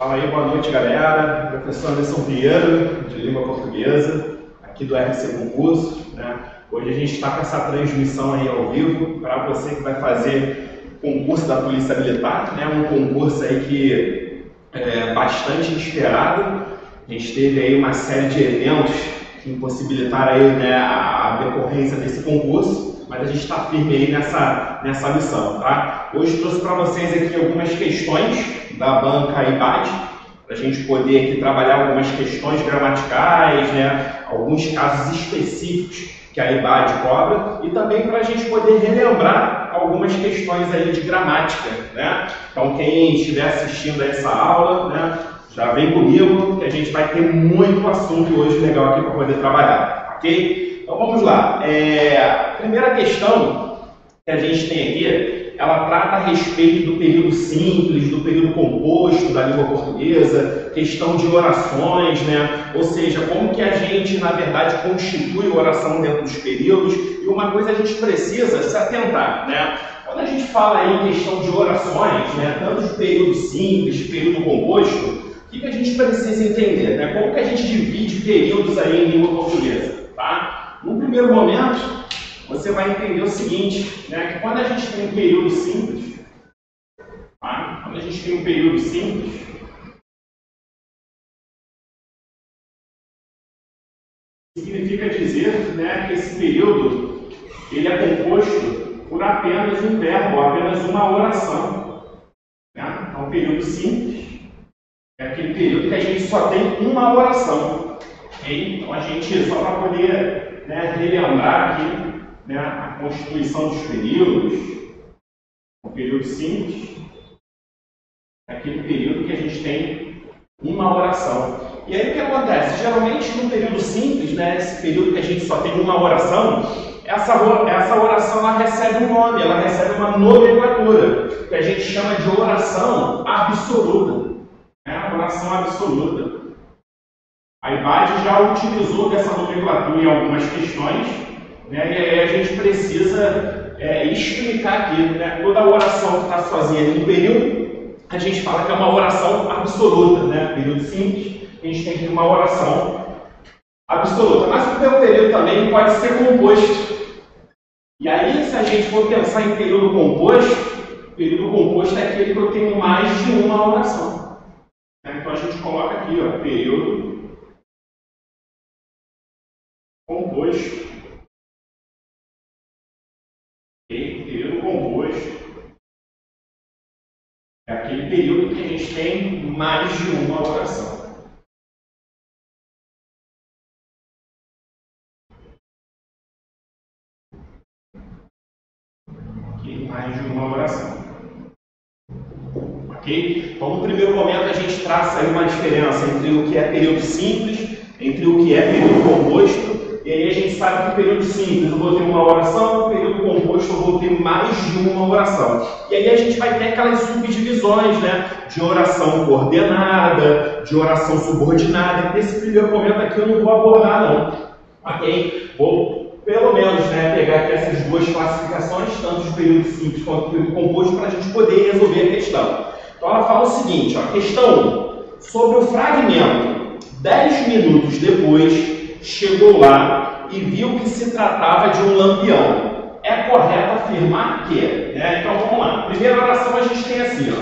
Fala aí, boa noite, galera. Professor Anderson Pinheiro, de língua portuguesa, aqui do RC Concurso, né? Hoje a gente está com essa transmissão aí ao vivo para você que vai fazer concurso da Polícia Militar, né? Um concurso aí que é bastante esperado. A gente teve aí uma série de eventos que impossibilitaram aí, né, a decorrência desse concurso, mas a gente está firme aí nessa missão, tá? Hoje trouxe para vocês aqui algumas questões da banca IBAD, para a gente poder aqui trabalhar algumas questões gramaticais, né, alguns casos específicos que a IBAD cobra e também para a gente poder relembrar algumas questões aí de gramática, né? Então quem estiver assistindo a essa aula, né, já vem comigo que a gente vai ter muito assunto hoje legal aqui para poder trabalhar, ok? Então vamos lá. A primeira questão que a gente tem aqui, ela trata a respeito do período simples, do período composto da língua portuguesa, questão de orações, né? Ou seja, como que a gente, na verdade, constitui oração dentro dos períodos. E uma coisa a gente precisa se atentar, né? Quando a gente fala aí em questão de orações, né, tanto de período simples, de período composto, o que a gente precisa entender, né? Como que a gente divide períodos aí em língua portuguesa, tá? No primeiro momento, você vai entender o seguinte, né, que quando a gente tem um período simples, tá? Quando a gente tem um período simples, significa dizer, né, que esse período ele é composto por apenas um verbo, apenas uma oração, né? Então, período simples é aquele período que a gente só tem uma oração, ok? Então, a gente, só para poder, né, relembrar aqui, né, a constituição dos períodos, o período simples é aquele período que a gente tem uma oração. E aí o que acontece? Geralmente no período simples, né, esse período que a gente só tem uma oração, essa oração ela recebe um nome, ela recebe uma nomenclatura, que a gente chama de oração absoluta. Né, oração absoluta. A IBAD já utilizou dessa nomenclatura em algumas questões, né, e aí a gente precisa explicar aqui, né, toda oração que está sozinha em um período, a gente fala que é uma oração absoluta, né? Período simples, a gente tem que ter uma oração absoluta. Mas o primeiro período também pode ser composto. E aí, se a gente for pensar em período composto é aquele que eu tenho mais de uma oração. Então a gente coloca aqui, ó, período composto. Período composto é aquele período que a gente tem mais de uma oração. Ok? Mais de uma oração. Ok? Então, no primeiro momento, a gente traça aí uma diferença entre o que é período simples, entre o que é período composto. E aí a gente sabe que o período simples eu vou ter uma oração, o período composto eu vou ter mais de uma oração. E aí a gente vai ter aquelas subdivisões, né, de oração coordenada, de oração subordinada. Nesse primeiro momento aqui eu não vou abordar não, ok? Vou pelo menos, né, pegar aqui essas duas classificações, tanto de período simples quanto de período composto, para a gente poder resolver a questão. Então ela fala o seguinte, ó, questão 1, sobre o fragmento, 10 minutos depois, chegou lá e viu que se tratava de um lampião. É correto afirmar que, né? Então vamos lá. Primeira oração a gente tem assim, ó.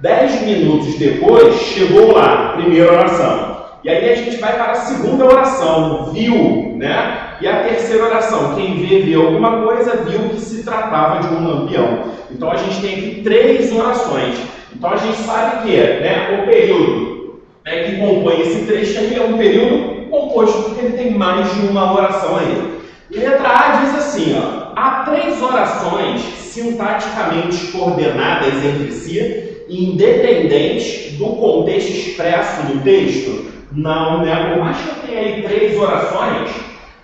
10 minutos depois, chegou lá. Primeira oração. E aí a gente vai para a segunda oração. Viu, né? E a terceira oração. Quem vê alguma coisa, viu que se tratava de um lampião. Então a gente tem aqui 3 orações. Então a gente sabe que, né, o período, né, que compõe esse trecho aqui é um período composto, porque ele tem mais de uma oração aí. Letra A diz assim, ó, há 3 orações sintaticamente coordenadas entre si, independentes do contexto expresso no texto. Não, né? Por mais que eu tenha aí 3 orações,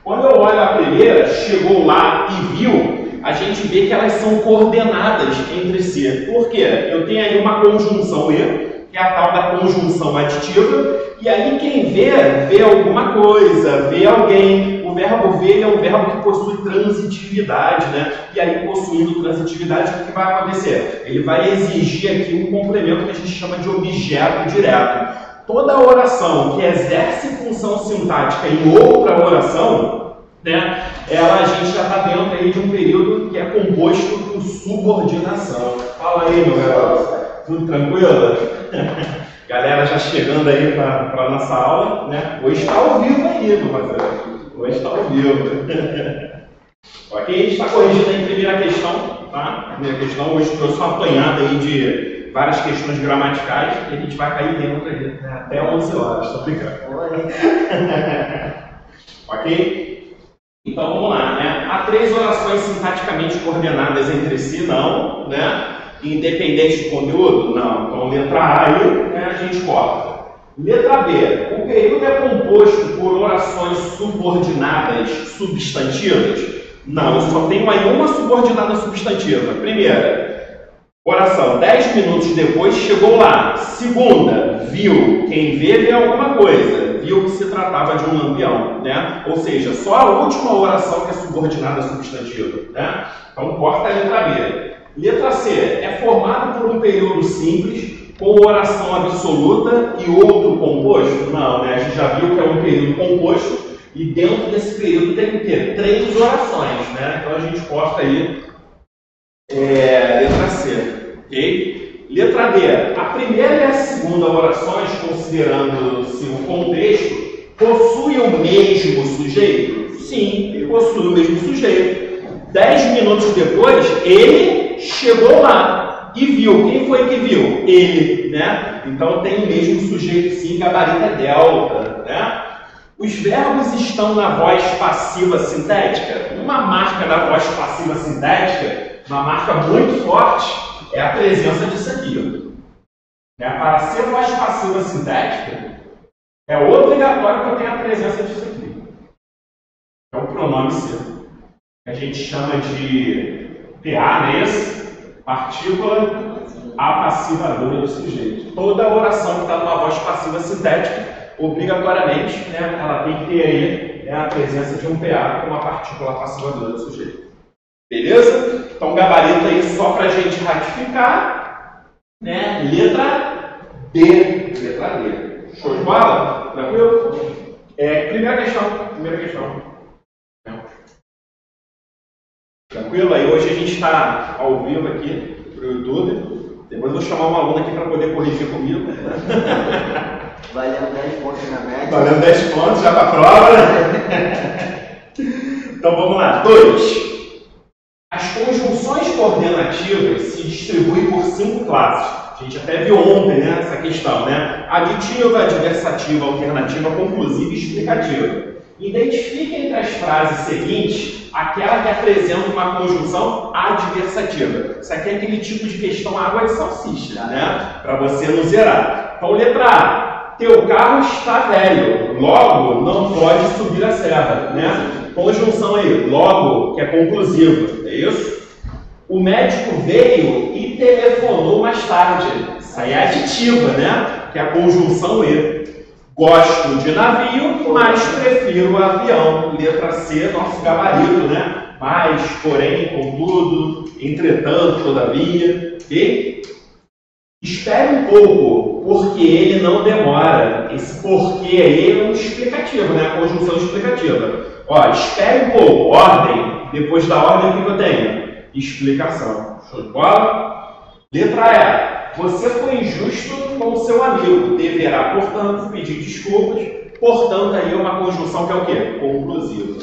quando eu olho a primeira, chegou lá e viu, a gente vê que elas são coordenadas entre si. Por quê? Eu tenho aí uma conjunção E, que é a tal da conjunção aditiva, e aí quem vê alguma coisa, vê alguém. O o verbo ver é um verbo que possui transitividade, né? E aí, possuindo transitividade, o que vai acontecer? Ele vai exigir aqui um complemento que a gente chama de objeto direto. Toda oração que exerce função sintática em outra oração, né? A gente já está dentro aí de um período que é composto por subordinação. Fala aí, meu garoto. Tudo tranquilo? Galera já chegando aí para a nossa aula, né? Hoje está ao vivo aí, meu parceiro. Hoje está ao vivo. Ok? A gente está corrigindo aí a primeira questão, tá? Primeira questão, hoje trouxe uma apanhada aí de várias questões gramaticais e a gente vai cair dentro aí, né? Até 11 horas, estou brincando. Ok? Então vamos lá, né? Há 3 orações sintaticamente coordenadas entre si, não, né? Independente do conteúdo? Não. Então, letra A aí, né, a gente corta. Letra B. O período é composto por orações subordinadas substantivas? Não, eu só tenho aí uma subordinada substantiva. Primeira, oração, 10 minutos depois chegou lá. Segunda, viu. Quem vê alguma coisa. Viu que se tratava de um lampião, né? Ou seja, só a última oração que é subordinada substantiva, né? Então, corta a letra B. Letra C. É formado por um período simples, com oração absoluta e outro composto? Não, né? A gente já viu que é um período composto e dentro desse período tem o quê? 3 orações, né? Então a gente corta aí letra C, ok? Letra D. A primeira e a segunda orações, considerando-se o contexto, possuem o mesmo sujeito? Sim, possui o mesmo sujeito. 10 minutos depois, ele chegou lá e viu. Quem foi que viu? Ele, né? Então tem o mesmo sujeito, sim, gabarito é delta, né? Os verbos estão na voz passiva sintética. Uma marca da voz passiva sintética, uma marca muito forte, é a presença disso aqui. Né? Para ser voz passiva sintética, é obrigatório que eu tenha a presença disso aqui. É o pronome ser. A gente chama de PA, não é isso? Partícula apassivadora do sujeito. Toda oração que está numa voz passiva sintética, obrigatoriamente, né, ela tem que ter aí, né, a presença de um PA como a partícula apassivadora do sujeito. Beleza? Então, gabarito aí só para a gente ratificar, né? Letra D. Letra D. Show de bola? Tranquilo? Primeira questão. Tranquilo? Aí hoje a gente está ao vivo aqui para o YouTube. Depois eu vou chamar um aluno aqui para poder corrigir comigo. Valendo 10 pontos na média. Valendo 10 pontos já para a prova, né? Então vamos lá. 2. As conjunções coordenativas se distribuem por 5 classes. A gente até viu ontem, né, essa questão, né? Aditiva, adversativa, alternativa, conclusiva e explicativa. Identifique entre as frases seguintes aquela que apresenta uma conjunção adversativa. Isso aqui é aquele tipo de questão água de salsicha, né? Para você não zerar. Então, letra A. Teu carro está velho, logo não pode subir a serra, né? Conjunção aí, logo, que é conclusiva, é isso? O médico veio e telefonou mais tarde. Isso aí é aditiva, né? Que é a conjunção E. Gosto de navio, mas prefiro o avião. Letra C, nosso gabarito, né? Mas, porém, contudo, entretanto, todavia. Ok? Espere um pouco, porque ele não demora. Esse porquê aí é um explicativo, né? A conjunção explicativa. Ó, espere um pouco. Ordem. Depois da ordem, o que eu tenho? Explicação. Show de bola? Letra E. Você foi injusto com o seu amigo. Deverá, portanto, pedir desculpas. Portanto, aí é uma conjunção que é o quê? Conclusiva.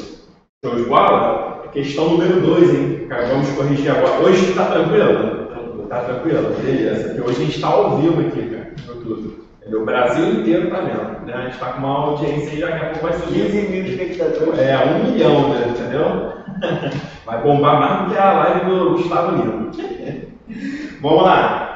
Show de bola? Questão número 2, hein? Vamos corrigir agora. Hoje está tranquilo? Tá tranquilo? Beleza. Porque hoje a gente está ao vivo aqui, cara, no YouTube. O Brasil inteiro está vendo. Né? A gente está com uma audiência aí, daqui a pouco vai subir. 15 mil espectadores. 1 milhão, né? Entendeu? Vai bombar mais do que a live do Gustavo Lima. Vamos lá.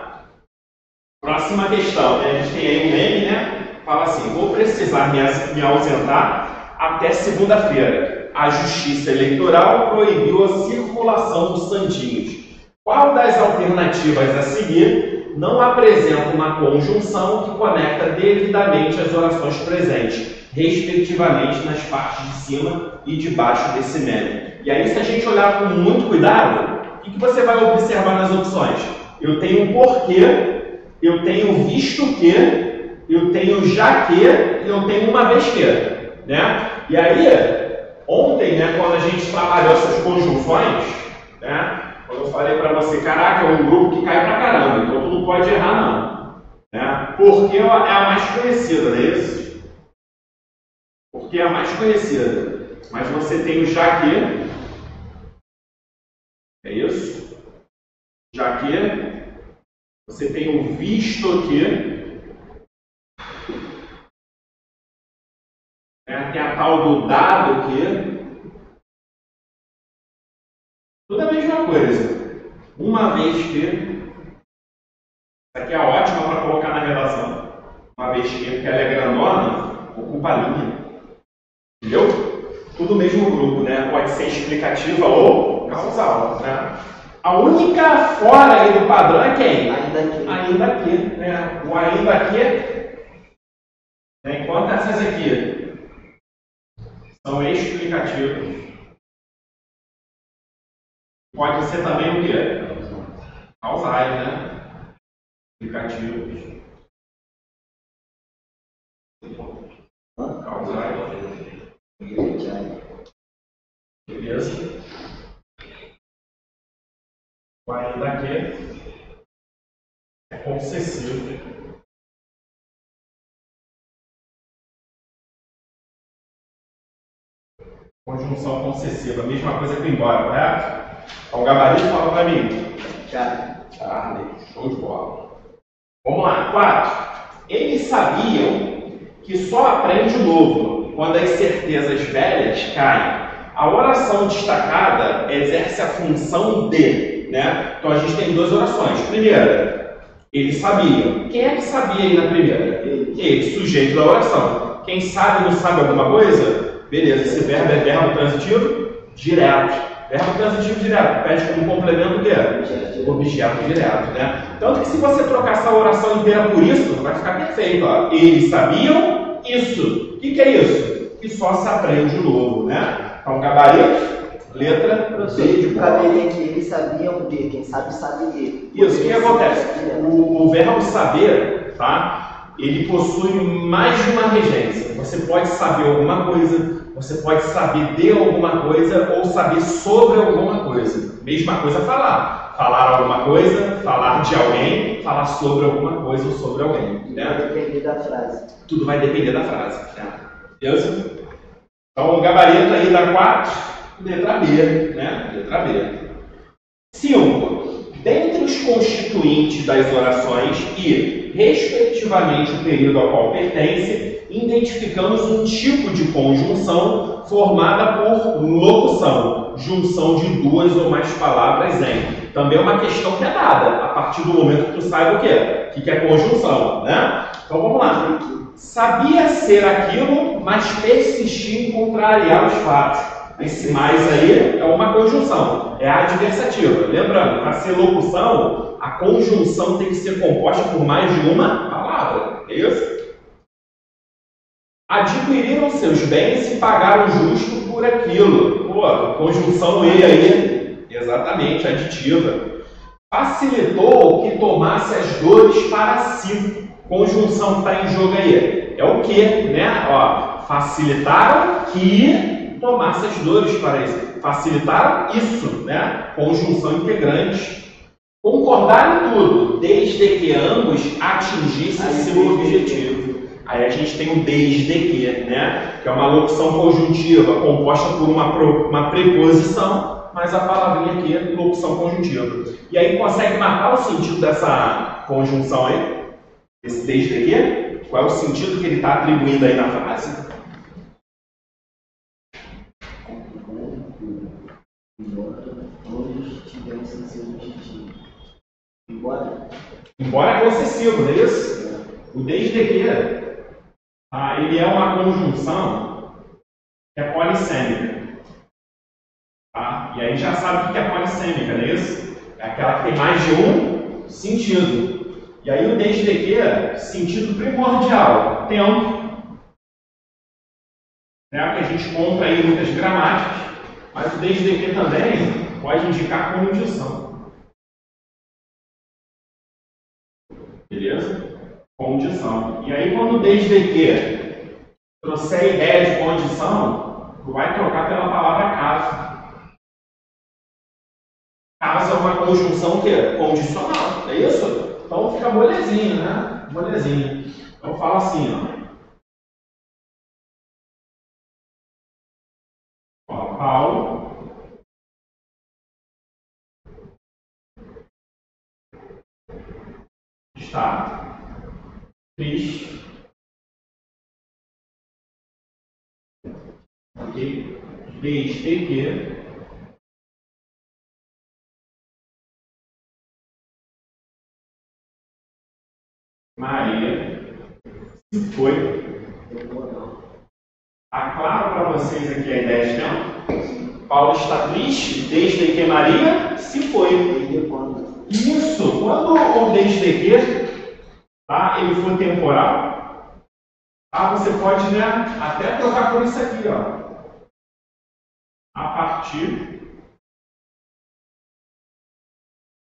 Próxima questão, né? A gente tem aí um meme, né? Fala assim, vou precisar me ausentar até segunda-feira. A Justiça Eleitoral proibiu a circulação dos santinhos. Qual das alternativas a seguir não apresenta uma conjunção que conecta devidamente as orações presentes? respectivamente, nas partes de cima e de baixo desse médio. E aí, se a gente olhar com muito cuidado, o que você vai observar nas opções? Eu tenho porquê, eu tenho visto que, eu tenho já que e eu tenho uma vez que. Né? E aí, ontem, né, quando a gente trabalhou essas conjunções, né, quando eu falei para você, caraca, é um grupo que cai pra caramba, então tu não pode errar não. Né? Porque é a mais conhecida, não é isso? Porque é a mais conhecida. Mas você tem o já que, é isso? Já que, você tem o visto que, tem a tal do dado que, tudo é a mesma coisa. Uma vez que, essa aqui é ótima para colocar na redação. Uma vez que, porque ela é grandona, ocupa a linha. Entendeu? Tudo mesmo grupo, né? Pode ser explicativa ou causal, né? A única fora aí do padrão é quem? Ainda que. Né? O ainda que, né? Enquanto essas aqui são explicativas. Pode ser também o quê? Causais, né? Explicativos. Causais. Beleza? O ainda que é concessivo. Conjunção concessiva, a mesma coisa que o embora, correto? Então o gabarito fala para mim. Charlie, show de bola. Vamos lá, 4. Eles sabiam que só aprende o novo quando as certezas velhas caem. A oração destacada exerce a função de, né? Então a gente tem duas orações. Primeira, eles sabiam. Quem é que sabia aí na primeira? Ele, sujeito da oração. Quem sabe não sabe alguma coisa? Beleza, esse verbo é verbo transitivo direto. Verbo transitivo direto, pede como complemento o quê? Objeto direto, né? Tanto que se você trocar essa oração inteira por isso, vai ficar perfeito, ó. Eles sabiam isso. O que é isso? Que só se aprende o novo, né? Então, gabarito, letra D de cabelinho aqui, eles sabiam de, quem sabe de. Isso, o que acontece? O verbo saber, tá? Ele possui mais de uma regência. Você pode saber alguma coisa, você pode saber de alguma coisa ou saber sobre alguma coisa. Mesma coisa falar. Falar alguma coisa, falar de alguém, falar sobre alguma coisa ou sobre alguém. Né? Vai depender da frase. Tudo vai depender da frase. Né? Beleza? Então, o gabarito aí da 4, letra B. Né? Letra B. 5. Dentre os constituintes das orações e, respectivamente, o período ao qual pertence, identificamos um tipo de conjunção formada por locução, junção de duas ou mais palavras em. Também é uma questão que é dada, a partir do momento que tu saiba o quê? O que é conjunção, né? Então vamos lá. Sabia ser aquilo, mas persistia em contrariar os fatos. Esse mais aí é uma conjunção, é adversativa. Lembrando, para ser locução, a conjunção tem que ser composta por mais de uma palavra. É isso? Adquiriram seus bens e pagaram justo por aquilo. Pô, conjunção E aí, exatamente, aditiva. Facilitou que tomasse as dores para si. Conjunção que está em jogo aí. É o que, né? Ó, facilitaram que tomasse as dores para isso. Facilitaram isso, né? Conjunção integrante. Concordaram em tudo, desde que ambos atingissem seu objetivo. Aí a gente tem o desde que, né? Que é uma locução conjuntiva composta por uma preposição, mas a palavrinha aqui é locução conjuntiva. E aí consegue marcar o sentido dessa conjunção aí? Esse desde que? Qual é o sentido que ele está atribuindo aí na frase? Embora é concessivo, não é isso? O desde que, ele é uma conjunção que é polissêmica. Tá? E aí já sabe o que é polissêmica, não é isso? É aquela que tem mais de um sentido. E aí o desde que, sentido primordial, tempo. né, que a gente encontra aí muitas gramáticas, mas o desde que também pode indicar condição. Beleza? Condição. E aí, quando desde que trouxer a ideia de condição, tu vai trocar pela palavra caso. Caso é uma conjunção que é condicional, é isso? Então fica molezinha, né? Molezinha. Então fala assim, ó. Paulo está triste. Ok? Desde que Maria se foi. Está claro para vocês aqui a ideia de tempo? Paulo está triste desde que Maria se foi. Isso, quando o desde que, tá, ele for temporal, tá, você pode, né, até trocar por isso aqui, ó. A partir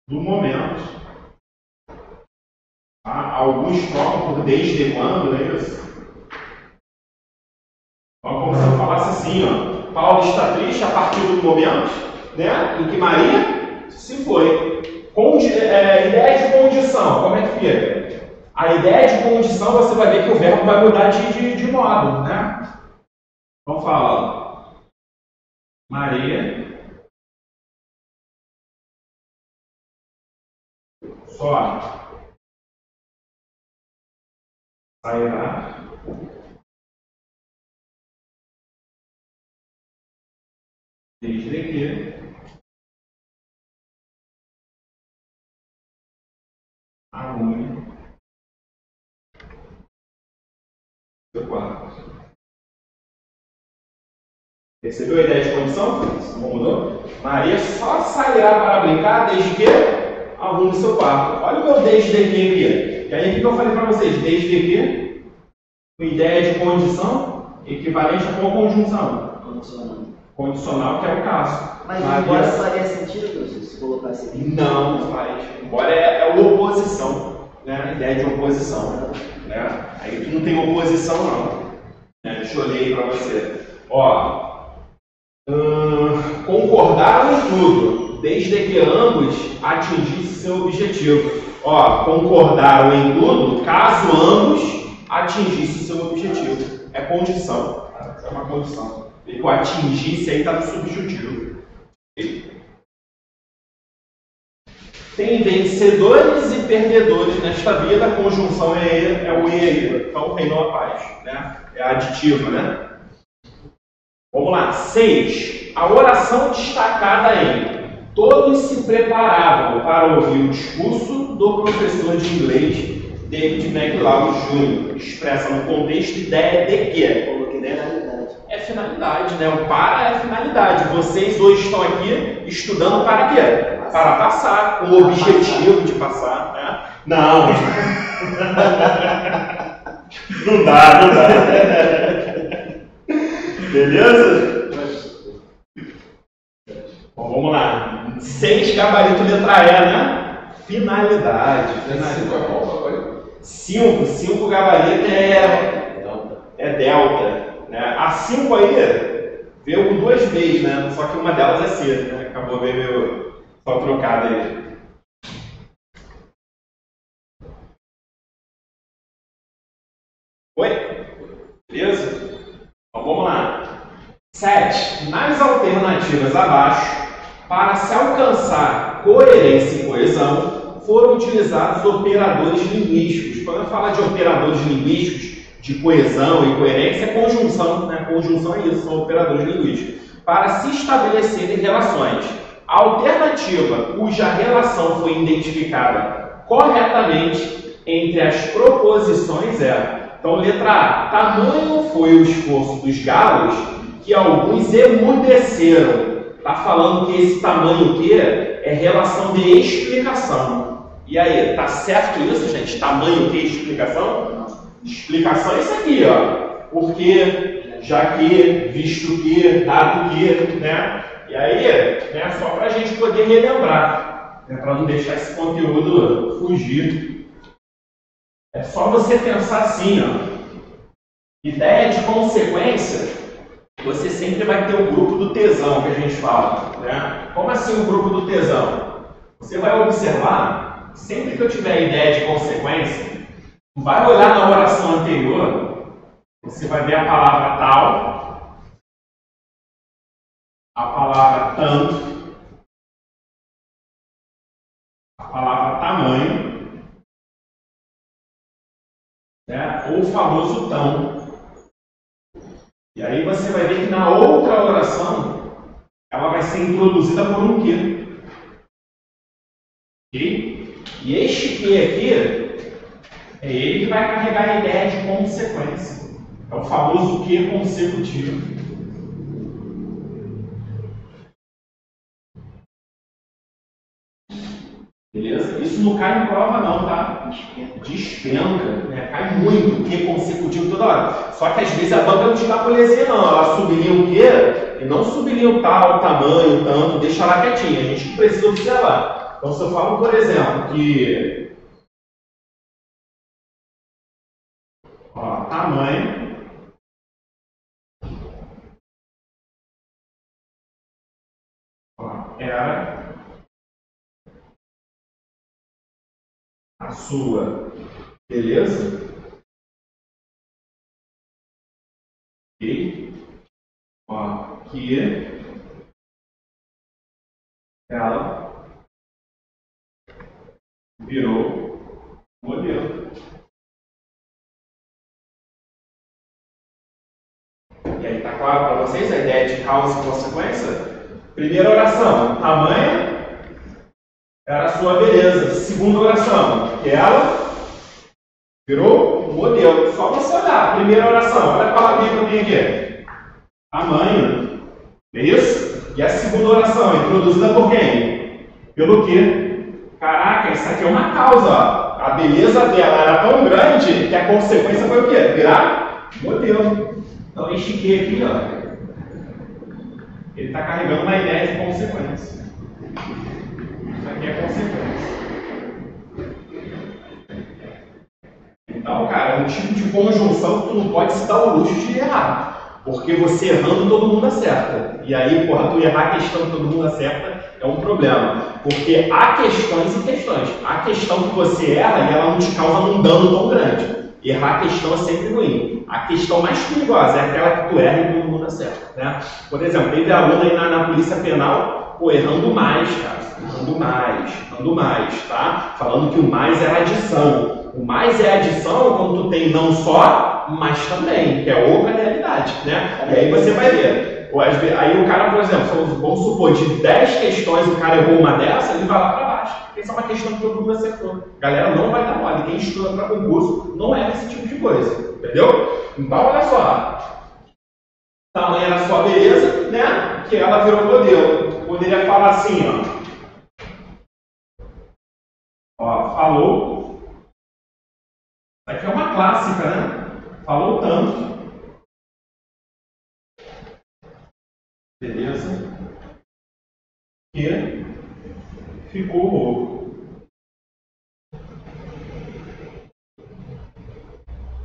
do momento. Tá? Alguns trocam por desde quando, não é isso? Então, como se eu falasse assim, ó. Paulo está triste a partir do momento, né, em que Maria se foi. Ideia de condição, como é que fica? A ideia de condição, você vai ver que o verbo vai mudar de modo, né? Então fala, Maria só sairá desde que arrume seu quarto. Percebeu a ideia de condição? Como mudou? Maria só sairá para brincar desde que arrume seu quarto. Olha o meu desde que aqui. E aí o que eu falei para vocês? Desde que, com ideia de condição, equivalente a qual conjunção? Condicional, que é o caso. Mas embora faria sentido se colocasse aqui? Não faz. Embora é oposição, né? A ideia de oposição, né? Aí tu não tem oposição não. Né? Deixa eu ler aí para você. Ó, concordaram em tudo, desde que ambos atingissem seu objetivo. Ó, concordaram em tudo, caso ambos atingissem seu objetivo. É condição. É uma condição. E o atingisse aí está no subjuntivo. Tem vencedores e perdedores nesta vida, a conjunção é o e aí. Então reinou a paz, né? É aditiva, né? Vamos lá. 6. A oração destacada em todos se preparavam para ouvir o discurso do professor de inglês David McLeod Jr. Expressa no contexto ideia de que? Coloquei finalidade. É finalidade, né? O para é finalidade. Vocês hoje estão aqui estudando para quê? Para passar, com o objetivo de passar, né? Não. Não dá. Beleza? Bom, vamos lá. 6, gabarito letra E, né? Finalidade. 5 gabarito é delta. Né? A 5 aí veio com 2 vezes, né? Só que uma delas é C, né? Acabou meio só trocada aí. Oi? Beleza? Então vamos lá. 7. Nas alternativas abaixo, para se alcançar coerência e coesão, foram utilizados operadores linguísticos. Quando eu falo de operadores linguísticos, de coesão e coerência, é conjunção, né? Conjunção é isso, são operadores linguísticos. Para se estabelecerem relações. A alternativa cuja relação foi identificada corretamente entre as proposições é. Então, letra A. Tamanho foi o esforço dos galos que alguns emudeceram. Está falando que esse tamanho aqui é relação de explicação. E aí, tá certo isso, gente? Tamanho que explicação? Explicação é isso aqui, ó. Porque já que, visto que, dado que, né? E aí, né, só para a gente poder relembrar, né, para não deixar esse conteúdo fugir. É só você pensar assim, ó. Ideia de consequência, você sempre vai ter o grupo do tesão que a gente fala, né? Como assim o grupo do tesão? Você vai observar, sempre que eu tiver ideia de consequência, vai olhar na oração anterior, você vai ver a palavra tal, a palavra tanto, a palavra tamanho, né? Ou o famoso tão. E aí você vai ver que na outra oração, ela vai ser introduzida por um que. Ok? E este que aqui, é ele que vai carregar a ideia de consequência. É o famoso que consecutivo. Beleza? Isso não cai em prova não, tá? Despenca, né? Cai muito, o que consecutivo toda hora. Só que às vezes a banca não te dá polezinha não, ela sublinha o que e não sublinha o tal, o tamanho, o tanto, deixa lá quietinha. A gente precisa observar. Então se eu falo, por exemplo, que ó, tamanho ó, era a sua beleza, ok? Ó, que ela virou modelo. E aí, tá claro para vocês a ideia de causa e consequência? Primeira oração, tamanho era a sua beleza. Segunda oração, que ela virou modelo. Só você olhar. Primeira oração, olha a palavrinha que eu tenho aqui. Tamanho. É isso? E a segunda oração, introduzida por quem? Pelo quê? Caraca, isso aqui é uma causa. Ó. A beleza dela era tão grande que a consequência foi o quê? Virar modelo. Então, este que aqui, ó, ele está carregando uma ideia de consequência. Isso aqui é consequência. Então, cara, é um tipo de conjunção que tu não pode se dar o luxo de errar. Porque você errando, todo mundo acerta. E aí, porra, tu errar a questão que todo mundo acerta é um problema. Porque há questões e questões. Há questão que você erra e ela não te causa um dano tão grande. Errar a questão é sempre ruim. A questão mais perigosa é aquela que tu erra e todo mundo acerta, né? Por exemplo, teve aluno aí na Polícia Penal, pô, errando mais, cara. Errando mais, tá? Falando que o mais era adição. O mais é adição quando tu tem não só, mas também, que é outra realidade, né? E aí você vai ver. Aí o cara, por exemplo, vamos supor, de 10 questões o cara errou uma dessa, ele vai lá para baixo. Essa é uma questão que todo mundo acertou. Galera, não vai dar mole. Quem estuda para concurso não é esse tipo de coisa. Entendeu? Então, olha só. Tamanho era sua beleza, né? Que ela virou modelo. Poderia falar assim, ó. Ó, falou. Isso aqui é uma clássica, né? Falou tanto. Beleza? Que ficou rouco.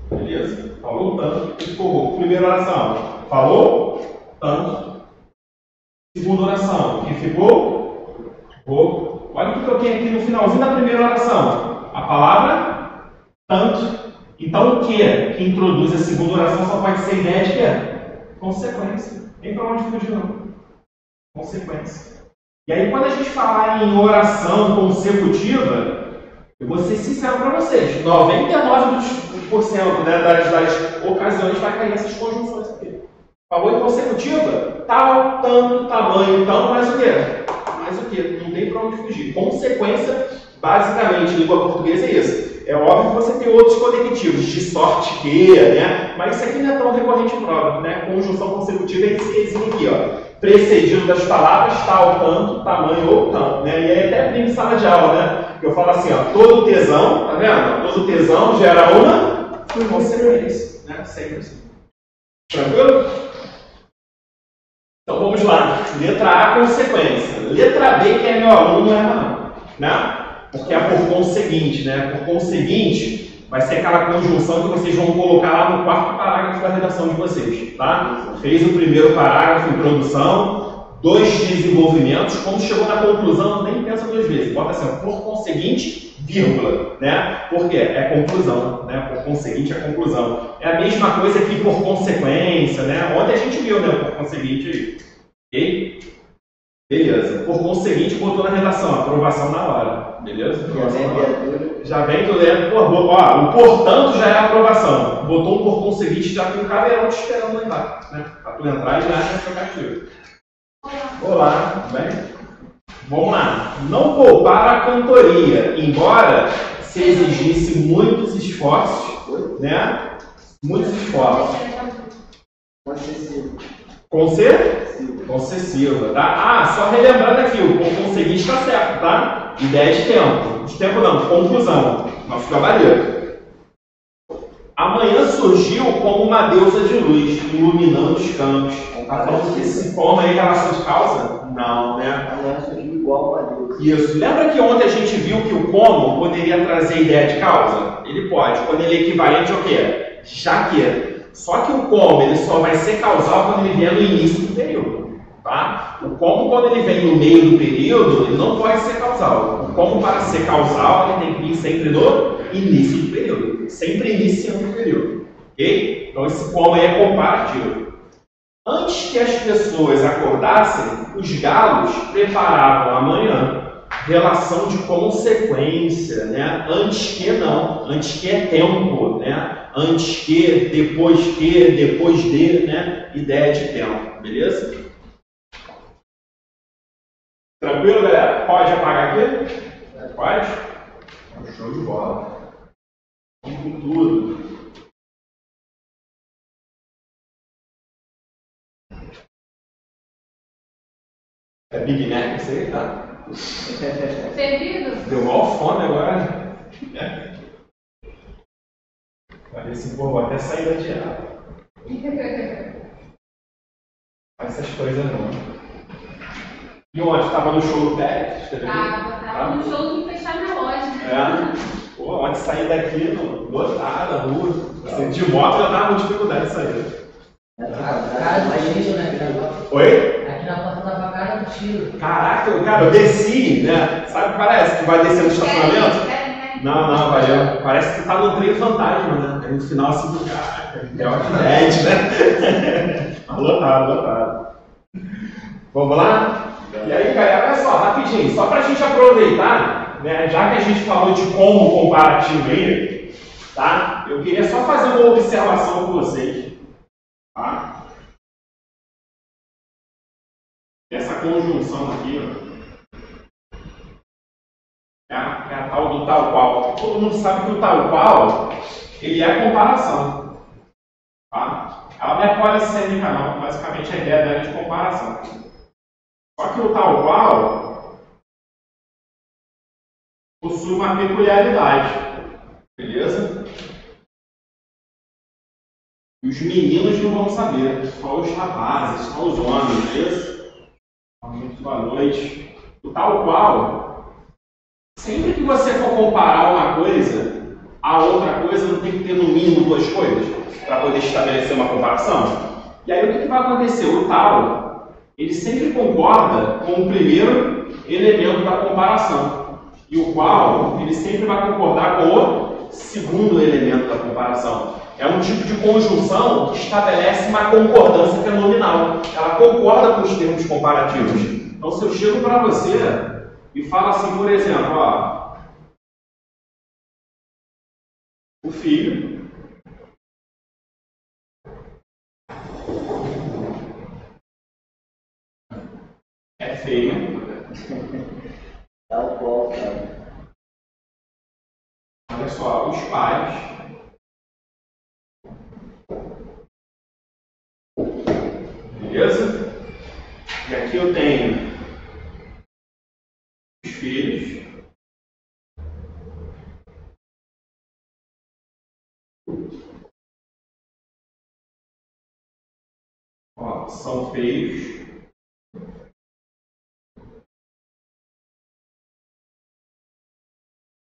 Beleza? Falou tanto que ficou rouco. Primeira oração. Falou tanto. Segunda oração. Que ficou rouco. Olha o que eu coloquei aqui no finalzinho da primeira oração. A palavra tanto. Então o que introduz a segunda oração só pode ser ideia de quê? Consequência. Nem para onde fugir não. Consequência. E aí quando a gente falar em oração consecutiva, eu vou ser sincero para vocês, 99% né, das ocasiões vai cair essas conjunções aqui. Falou em consecutiva? Tal, tanto, tamanho, tanto, mais o quê? Mais o quê? Não tem para onde fugir. Consequência, basicamente, em língua portuguesa é isso. É óbvio que você tem outros conectivos, de sorte que, né? Mas isso aqui não é tão recorrente em prova, né? Conjunção consecutiva é esse quezinho aqui, ó. Precedido das palavras tal, tanto, tamanho ou tanto, né? E aí até em sala de aula, né? Eu falo assim, ó, todo tesão, tá vendo? Todo tesão gera uma consequência, né? Sempre assim. Tranquilo? Então vamos lá. Letra A, consequência. Letra B, que é meu aluno, não erra não. Né? Porque é por conseguinte, né? Por conseguinte, vai ser aquela conjunção que vocês vão colocar lá no quarto parágrafo da redação de vocês, tá? Fez o primeiro parágrafo, introdução, 2 desenvolvimentos, quando chegou na conclusão, nem pensa 2 vezes, bota assim, por conseguinte, vírgula, né? Por quê? É conclusão, né? Por conseguinte é conclusão. É a mesma coisa que por consequência, né? Ontem a gente viu, né? Por conseguinte aí, ok? Beleza. Por conseguinte, botou na redação, aprovação na hora. Beleza? Já vem do lendo. Ó, o portanto já é a aprovação. Botou um por conseguinte, já tem um caveirão te esperando lá embaixo. Né? Pra tu entrar e já é trocativo. Olá, tudo bem? Vamos lá. Não poupar a cantoria, embora se exigisse muitos esforços, né? Muitos esforços. Concessiva, tá? Ah, só relembrando aqui, o conseguinte está certo, tá? Ideia de tempo. De tempo não, conclusão. Nosso gabarito. Amanhã surgiu como uma deusa de luz, iluminando os campos. Tá falando que esse como aí é relação de causa? Não, né? Amanhã surgiu igual uma deusa. Isso. Lembra que ontem a gente viu que o como poderia trazer ideia de causa? Ele pode, quando ele é equivalente ao quê? Já que. Só que o como ele só vai ser causal quando ele vier no início do período. Tá? O como, quando ele vem no meio do período, ele não pode ser causal. O como, para ser causal, ele tem que vir sempre no início do período. Sempre iniciando o período. Ok? Então esse como aí é comparativo. Antes que as pessoas acordassem, os galos preparavam a manhã. Relação de consequência, né? Antes que não, antes que é tempo, né? Antes que, depois de, né? Ideia de tempo, beleza? Tranquilo, galera? Pode apagar aqui? Pode? Show de bola. Vamos com tudo. É Big Mac isso aí, tá? Servido? Deu maior fome agora. Parece, pô, vou até sair da dieta. Faz essas coisas não. E ontem estava no show do Pérez? Tava no show que fechar minha loja. É. Pô, ontem saí daqui, lotada, rua. Assim, de moto já tava com dificuldade de sair. Oi? Aqui na porta da facada do tiro. Caraca, cara, eu desci, né? Sabe o que parece? Que vai descendo no estacionamento? Não, valeu. Parece que tá no trem fantasma, né? Aí no final assim, caraca, é ótimo, né? Lotado. Vamos lá? E aí, galera, olha só, rapidinho, só pra gente aproveitar, né? Já que a gente falou de como comparativo aí, tá? Eu queria só fazer uma observação com vocês. Tá? Essa conjunção aqui, ó, é a tal do tal qual. Todo mundo sabe que o tal qual, ele é comparação. Tá? Ela não é polissêmica não, basicamente a ideia dela é de comparação. Só que o tal qual possui uma peculiaridade, beleza? Os meninos não vão saber, só os rapazes, só os homens, beleza? Muito boa noite. O tal qual, sempre que você for comparar uma coisa a outra coisa, não tem que ter no mínimo 2 coisas para poder estabelecer uma comparação. E aí o que vai acontecer? O tal, ele sempre concorda com o primeiro elemento da comparação. E o qual, ele sempre vai concordar com o segundo elemento da comparação. É um tipo de conjunção que estabelece uma concordância fenomenal. Ela concorda com os termos comparativos. Então, se eu chego para você e falo assim, por exemplo, ó, o filho é feio. Tal qual, cara. Olha só, os pais beleza? E aqui eu tenho os filhos. Ó, são feios.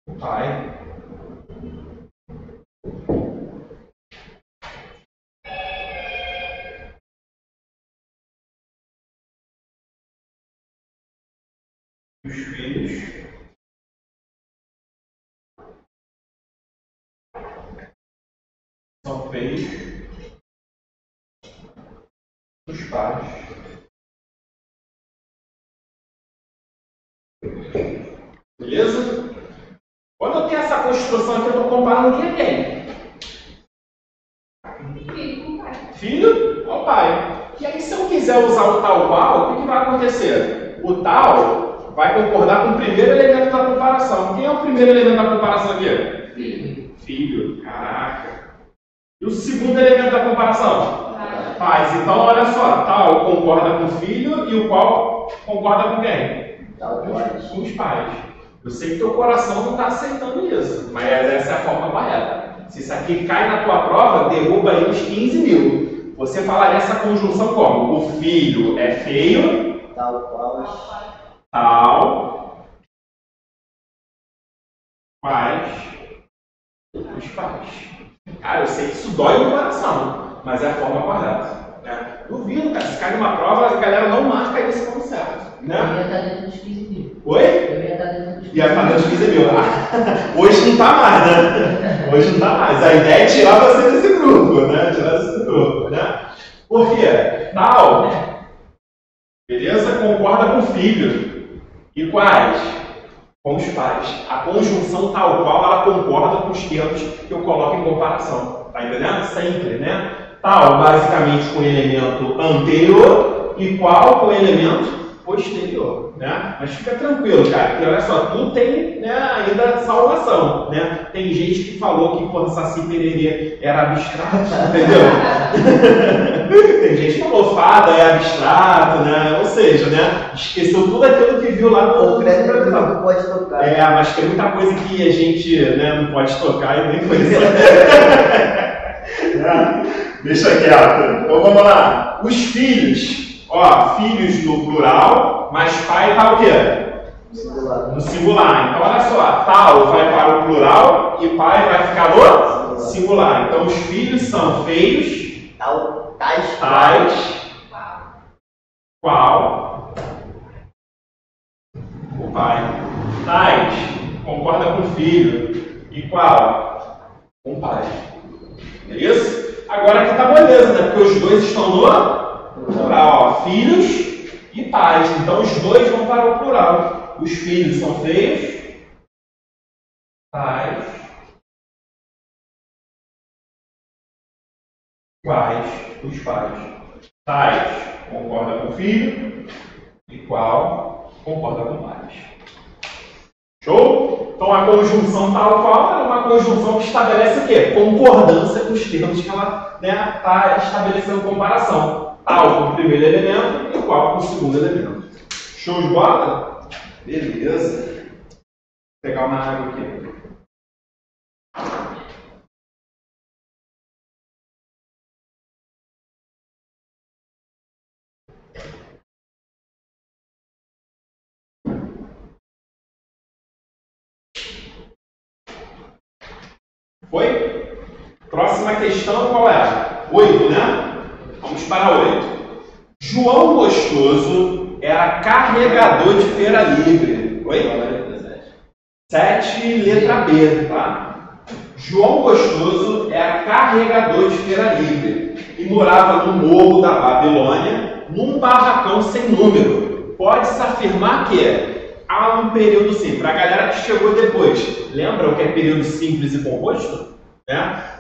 O pai. Os filhos. São feios. Os pais. Beleza? Quando eu tenho essa construção aqui, eu estou comparando quem é quem? Filho com pai. Filho ao pai. E aí, se eu quiser usar o tal qual, o que vai acontecer? O tal vai concordar com o primeiro elemento da comparação. Quem é o primeiro elemento da comparação aqui? Filho. Filho. Caraca. E o segundo elemento da comparação? Pais. Então, olha só. Tal concorda com o filho e o qual concorda com quem? Com os pais. Eu sei que teu coração não está aceitando isso, mas essa é a forma correta. Se isso aqui cai na tua prova, derruba aí uns 15 mil. Você falaria essa conjunção como? O filho é feio, Tal qual. tal, pais, os pais. Cara, eu sei que isso dói no coração, mas é a forma correta. Né? Duvido, cara. Se cai numa prova, a galera não marca isso como certo. Eu Né? ia estar dentro dos 15 mil. Oi? Eu ia estar dentro dos 15 Ia estar dentro dos 15 mil. Hoje não está mais, né? Hoje não está mais. A ideia é tirar você desse grupo, né? Tirar desse grupo, né? Por quê? Tal, beleza? Concorda com o filho. E quais? Com os pais. A conjunção tal qual, ela concorda com os termos que eu coloco em comparação. Tá entendendo? Sempre, né? Tal, basicamente, com o elemento anterior e qual com o elemento posterior, né? Mas fica tranquilo, cara, porque olha só, tu tem, né, ainda salvação, né? Tem gente que falou que quando Saci Pererê era abstrato, entendeu? Tem gente que falou fada é abstrato, né? Ou seja, né? Esqueceu tudo aquilo que viu lá no Concreto não pode tocar. É, mas tem muita coisa que a gente, né, não pode tocar e nem conhecer. Deixa quieto. Então vamos lá. Os filhos. Ó, filhos no plural, mas pai tá o quê? No singular. Então, olha só, tal vai para o plural e pai vai ficar no singular. Então, os filhos são feios, tais, qual, o pai. Tais, concorda com o filho. E qual? Com o pai. Beleza? Agora aqui tá beleza, né? Porque os dois estão no plural, ó, filhos e pais. Então os dois vão para o plural. Os filhos são feios, pais, quais, os pais. Tais concorda com o filho e qual concorda com pais. Show? Então a conjunção tal qual é uma conjunção que estabelece o quê? Concordância com os termos que ela está estabelecendo comparação. Tal com o primeiro elemento e qual com o segundo elemento. Show de bola? Beleza. Vou pegar uma água aqui. Foi? Próxima questão qual é? 8, né? Vamos para 8. João Gostoso era carregador de feira livre. Oi? 7, letra B, tá? João Gostoso era carregador de feira livre e morava no morro da Babilônia, num barracão sem número. Pode-se afirmar que há um período simples. Para a galera que chegou depois, lembra o que é período simples e composto?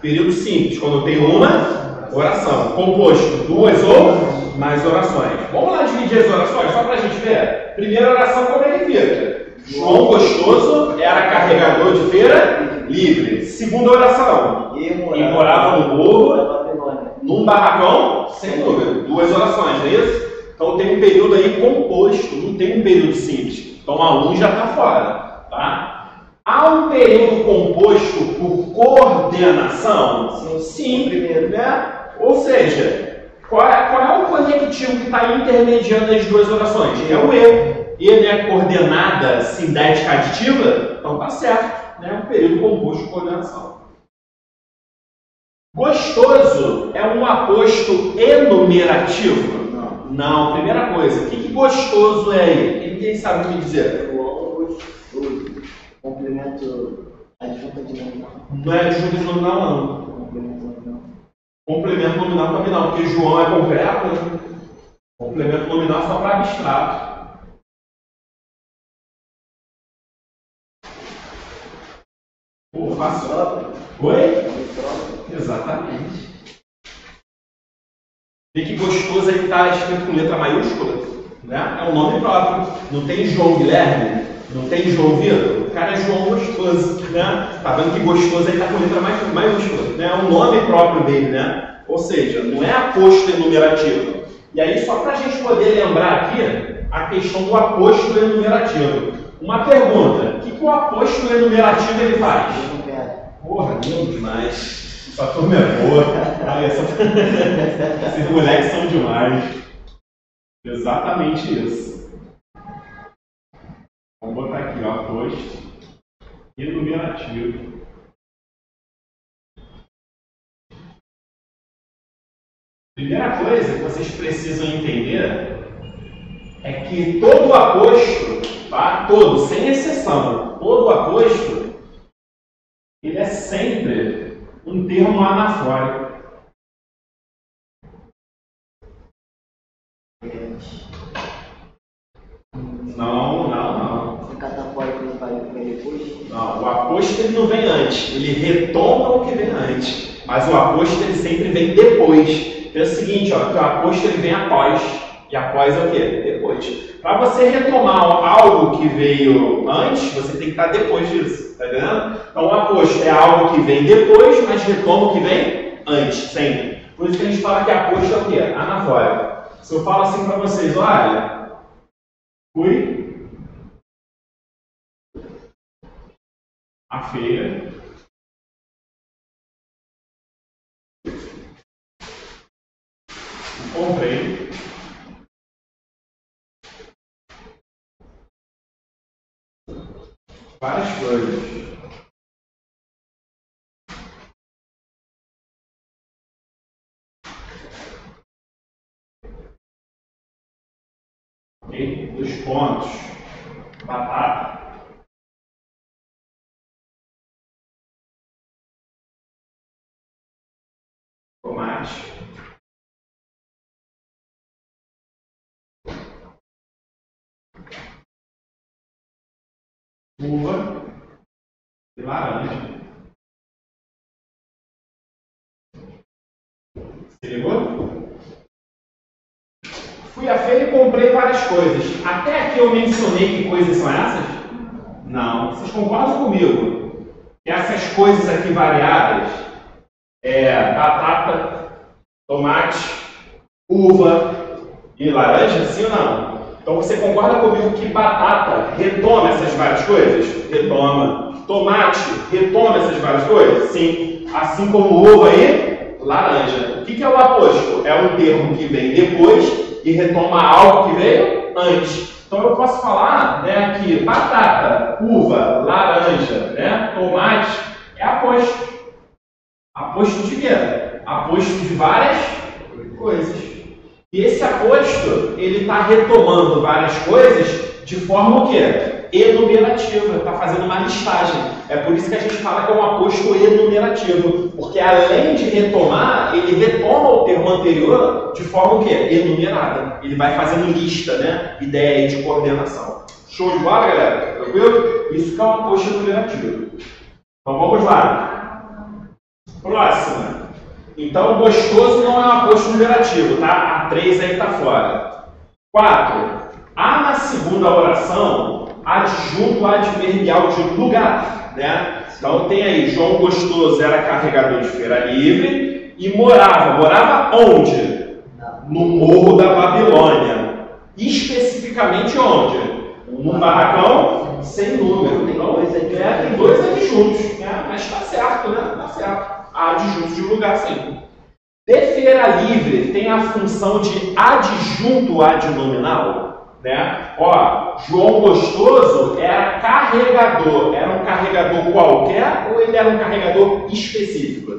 Período simples, quando eu tenho uma oração. Composto, duas ou mais orações. Vamos lá dividir as orações, só para a gente ver. Primeira oração, como é que fica? João Gostoso era carregador de feira livre. Segunda oração. E morava no morro, num barracão sem número. Duas orações, não é isso? Então tem um período aí composto, não tem um período simples. Então a 1 já está fora, tá? Há um período composto por coordenação? Sim, primeiro, né? Ou seja, qual é o substantivo que está intermediando as duas orações? É o E. E, né, coordenada sindética aditiva, então tá certo, né? Um período composto de coordenação. Gostoso é um aposto enumerativo? Não, primeira coisa, o que gostoso é aí? Quem sabe me dizer? O complemento adjunta de nominal. Não é adjunta de nominal, não. Complemento nominal. Complemento nominal também não, porque João é concreto, né? Complemento nominal é só para abstrato. Pô, fácil. Oi? Exatamente. E que gostoso aí está escrito com letra maiúscula, né? É um nome próprio. Não tem João Guilherme, não tem João Vitor. O cara é João Gostoso, né? Tá vendo que gostoso aí está com letra maiúscula, né? É um nome próprio dele, né? Ou seja, não é aposto enumerativo. E aí, só para a gente poder lembrar aqui a questão do aposto enumerativo. Uma pergunta: o que o aposto enumerativo ele faz? Porra, lindo demais. Essa turma é boa. Esses moleques são demais. Exatamente isso. Vamos botar aqui, ó, aposto enumerativo. Primeira coisa que vocês precisam entender é que todo aposto, tá? Todo, sem exceção, todo aposto, ele é sempre um termo anafórico. Não. O catafórico não vai depois? Não, o aposto ele não vem antes, ele retoma o que vem antes. Mas o aposto ele sempre vem depois. É o seguinte, ó, que o aposto ele vem após. E após é o quê? Depois. Para você retomar algo que veio antes, você tem que estar depois disso. Tá entendendo? Então o aposto é algo que vem depois, mas retoma o que vem antes, sempre. Por isso que a gente fala que aposto é o quê? Anafórico. Se eu falo assim para vocês, olha, fui à feira, comprei várias coisas. Ok? 2 pontos. Batata. Tomate. Uva e laranja. Se ligou? Fui à feira e comprei várias coisas. Até aqui eu mencionei que coisas são essas? Não. Vocês concordam comigo? Que essas coisas aqui variadas é batata, tomate, uva e laranja? Sim ou não? Então você concorda comigo que batata retoma essas várias coisas? Retoma. Tomate retoma essas várias coisas? Sim. Assim como uva e laranja. O que é o aposto? É um termo que vem depois e retoma algo que veio antes. Então eu posso falar, né, que batata, uva, laranja, né, tomate é aposto. Aposto de quê? Aposto de várias coisas. E esse aposto, ele está retomando várias coisas de forma o quê? Enumerativa. Está fazendo uma listagem. É por isso que a gente fala que é um aposto enumerativo. Porque além de retomar, ele retoma o termo anterior de forma o quê? Enumerada. Ele vai fazendo lista, né? Ideia de coordenação. Show de bola, galera? Tranquilo? Isso que é um aposto enumerativo. Então vamos lá. Próxima. Então, gostoso não é um aposto numerativo, tá? A 3 aí está fora. 4. Há na segunda oração adjunto adverbial de lugar, né? Então tem aí, João Gostoso era carregador de feira livre e morava onde? No Morro da Babilônia. Especificamente onde? Num barracão sem número. Então, tem 2 adjuntos, né? Mas está certo, né? Está certo. Há adjuntos de lugar, sim. Feira livre tem a função de adjunto adnominal, né? Ó, João Gostoso era carregador. Era um carregador qualquer ou ele era um carregador específico?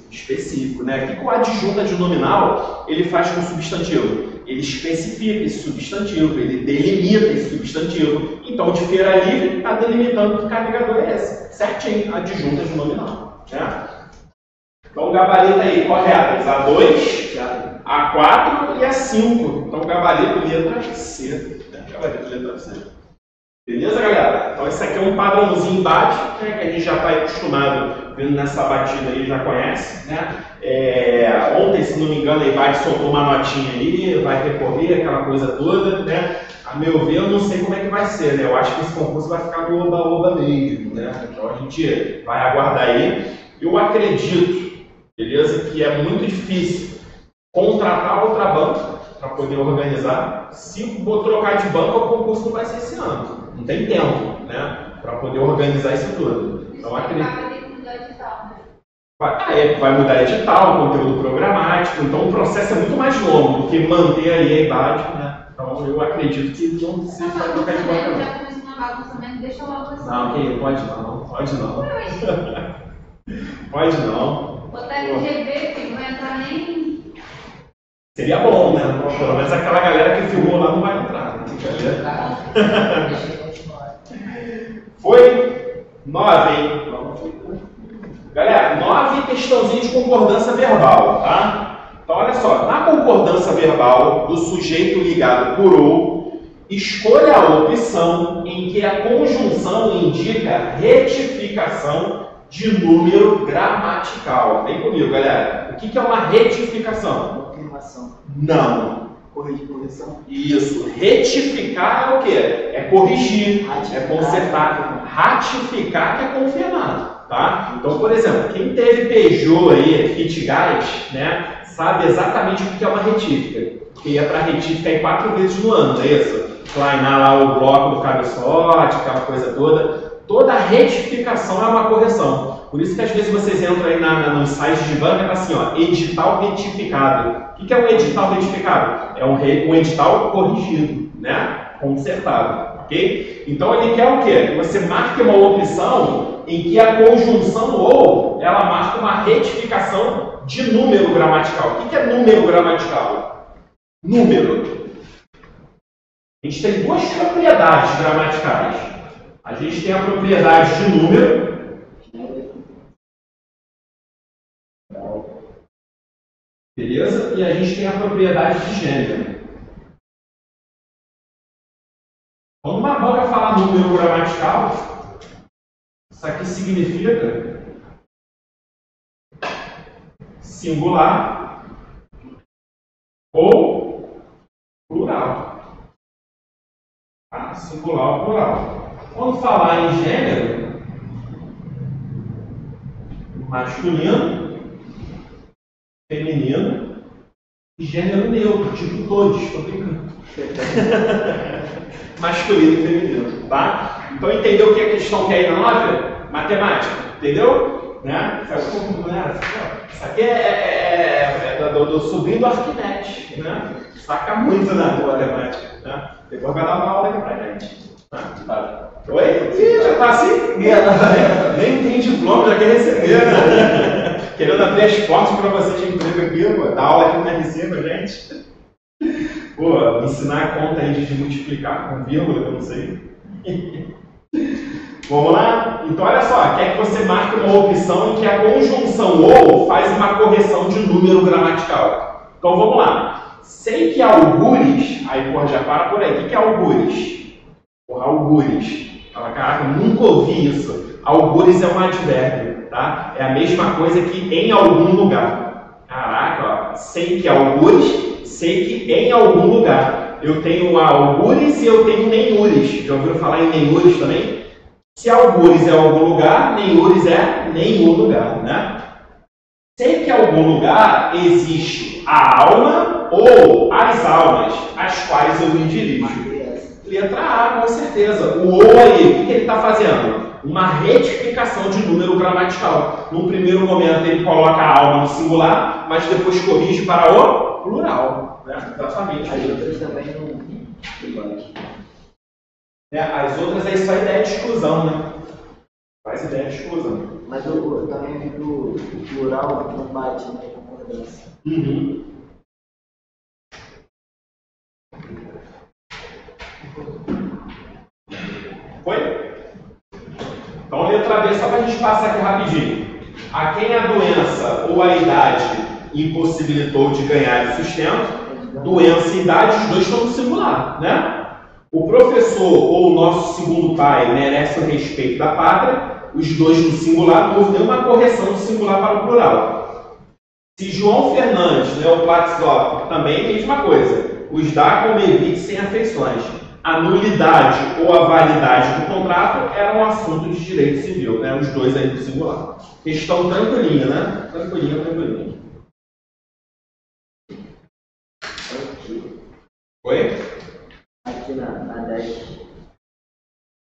Específico, né? O que o adjunto adnominal ele faz com o substantivo? Ele especifica esse substantivo, ele delimita esse substantivo. Então, de feira livre está delimitando que carregador é esse. Certinho, adjunto adnominal, né? Então, gabarito aí, corretas, A2, A4 e A5. Então, gabarito letra C. Né? Gabarito letra C. Beleza, galera? Então, esse aqui é um padrãozinho bate, né, que a gente já está acostumado vendo nessa batida aí, já conhece. Né? Ontem, se não me engano, a Ibate soltou uma notinha ali, vai recorrer, aquela coisa toda. Né? A meu ver, eu não sei como é que vai ser. Né? Eu acho que esse concurso vai ficar no oba-oba mesmo. Né? Então, a gente vai aguardar aí. Eu acredito, beleza, que é muito difícil contratar outra banca para poder organizar. Se vou trocar de banca, o concurso não vai ser esse ano. Não tem tempo, né, para poder organizar isso tudo. Então, acredito. Vai mudar edital, conteúdo programático. Então, o processo é muito mais longo do que manter aí a idade, né? Então, eu acredito que não se vai trocar de banca. Já começou uma bagunça mesmo, deixa eu logo assim. Não, que pode não, pode não. Pode não. Botar LGB, que não vai entrar nem. Seria bom, né? Pelo menos aquela galera que filmou lá não vai entrar. Né? Foi 9, hein? Galera, 9 questãozinha de concordância verbal, tá? Então, olha só. Na concordância verbal do sujeito ligado por ou, escolha a opção em que a conjunção indica retificação de número gramatical. Vem comigo, galera. O que é uma retificação? Confirmação. Não. Correção. Isso. Retificar é o quê? É corrigir, é consertar. Ratificar que é confirmar, tá? Então, por exemplo, quem teve Peugeot aí, Kitgás, né, sabe exatamente o que é uma retífica. Que é para retífica em 4 vezes no ano, não é isso? Plainar lá o bloco do cabeçote, aquela coisa toda. Toda retificação é uma correção. Por isso que às vezes vocês entram aí nos sites de banca e tá assim, ó, edital retificado. O que é um edital retificado? É um edital corrigido, né? Consertado, ok? Então ele quer o quê? Que você marque uma opção em que a conjunção ou, ela marca uma retificação de número gramatical. O que é número gramatical? Número. A gente tem duas propriedades gramaticais. A gente tem a propriedade de número. Beleza? E a gente tem a propriedade de gênero. Quando uma banca fala número gramatical, isso aqui significa singular ou plural. Tá? Singular ou plural. Quando falar em gênero, masculino, feminino e gênero neutro, tipo todos, estou brincando. Masculino e feminino, tá? Então entendeu o que a questão quer aí na 9? Matemática, entendeu? Né? Isso aqui é do sobrinho do Arquimedes, né? Saca muito na matemática, né? Depois vai dar uma aula aqui pra gente. Tá. Oi? Ih, já tá assim? Nem tem diploma, já quer receber, né? Querendo abrir as portas para você de emprego aqui, pô. Dá aula aqui no RC pra gente. Pô, ensinar a conta aí de multiplicar com vírgula, eu não sei. Vamos lá? Então, olha só, quer que você marque uma opção em que a conjunção ou faz uma correção de número gramatical. Então, vamos lá. Sei que algures, aí, porra, já para por aí. O que é algures? Porra, algures. Fala, caraca, nunca ouvi isso. Algures é um advérbio, tá? É a mesma coisa que em algum lugar. Caraca, ó. Sei que algures, sei que em algum lugar. Eu tenho algures e eu tenho nenhures. Já ouviram falar em nenhures também? Se algures é algum lugar, nenhures é nenhum lugar, né? Sei que em algum lugar existe a alma ou as almas, às quais eu me dirijo. Letra A, com certeza. O ou aí, o que ele está fazendo? uma retificação de número gramatical. Num primeiro momento ele coloca a alma no singular, mas depois corrige para o plural. Né? Exatamente. As outras também não. As outras aí só ideia de exclusão, né? Faz ideia de exclusão. Mas eu também vi que o plural não bate, né? Concordância. Uhum. Foi? Então, letra B, só para a gente passar aqui rapidinho. A quem a doença ou a idade impossibilitou de ganhar sustento, doença e idade, os dois estão no singular, né? O professor ou o nosso segundo pai merece o respeito da pátria, os dois no singular, não houve nenhuma correção do singular para o plural. Se João Fernandes, né, o Platzop, também é a mesma coisa, os dá como evite sem afeições. A nulidade ou a validade do contrato era um assunto de direito civil, né? Os dois aí no singular. Questão tranquilinha, né? Tranquilinha. Oi? Aqui na 10.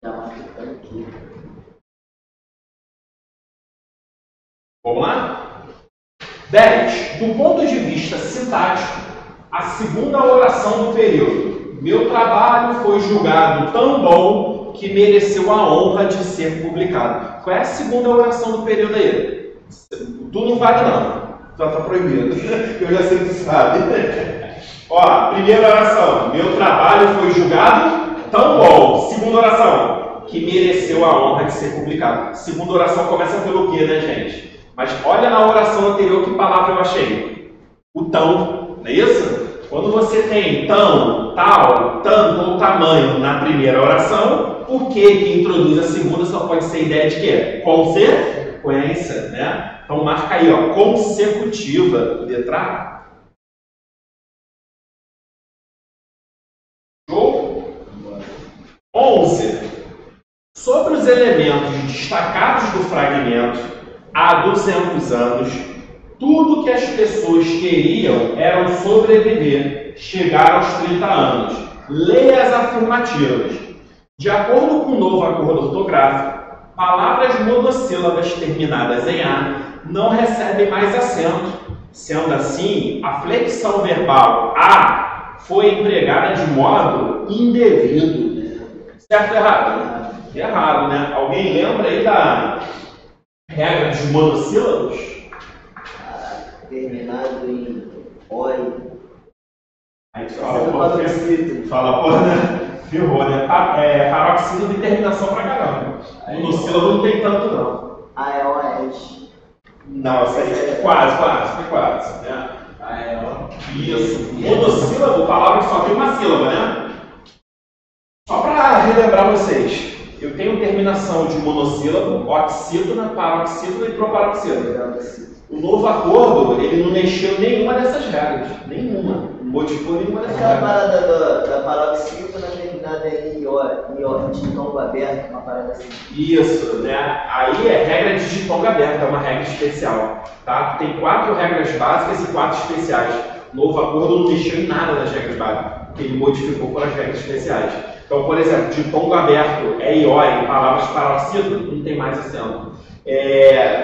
Já marcando aqui. Vamos lá? 10. Do ponto de vista sintático, a segunda oração do período. Meu trabalho foi julgado tão bom que mereceu a honra de ser publicado. Qual é a segunda oração do período aí? Tu não vale não. Já está proibido. Eu já sei que tu sabe. Ó, primeira oração. Meu trabalho foi julgado tão bom. Segunda oração. Que mereceu a honra de ser publicado. Segunda oração começa pelo quê, né, gente? Mas olha na oração anterior que palavra eu achei. O tão. Não é isso? Quando você tem tão, tal, tanto ou tamanho na primeira oração, o que introduz a segunda só pode ser ideia de quê? Consequência, né? Então marca aí, ó, consecutiva, letra A. Show? 11. Sobre os elementos destacados do fragmento, há 200 anos, tudo que as pessoas queriam era sobreviver, chegar aos 30 anos. Leia as afirmativas. De acordo com o novo acordo ortográfico, palavras monossílabas terminadas em A não recebem mais acento. Sendo assim, a flexão verbal a foi empregada de modo indevido. Certo ou errado? Errado, né? Alguém lembra aí da regra dos monossílabos? Terminado em oi. Aí tu fala, pô, né? Ferrou, né? Paroxítono de terminação pra caramba. Monossílabo não tem tanto, não. Ah, é OS. Não, isso aí é quase, né? Isso. Monossílabo, palavra que só tem uma sílaba, né? Só para relembrar vocês, eu tenho terminação de monossílabo, oxítona, paroxítona e proparoxítona. O novo acordo, ele não mexeu nenhuma dessas regras. Nenhuma. Não modificou nenhuma dessas regras. Aquela parada da paroxítona terminada em ió, de ditongo aberto, uma parada assim. Isso, né? Aí é regra de ditongo aberto, é uma regra especial. Tá? Tem 4 regras básicas e 4 especiais. O novo acordo não mexeu em nada das regras básicas. O que ele modificou foram as regras especiais. Então, por exemplo, ditongo aberto é ió em palavras paroxítonas, não tem mais acento.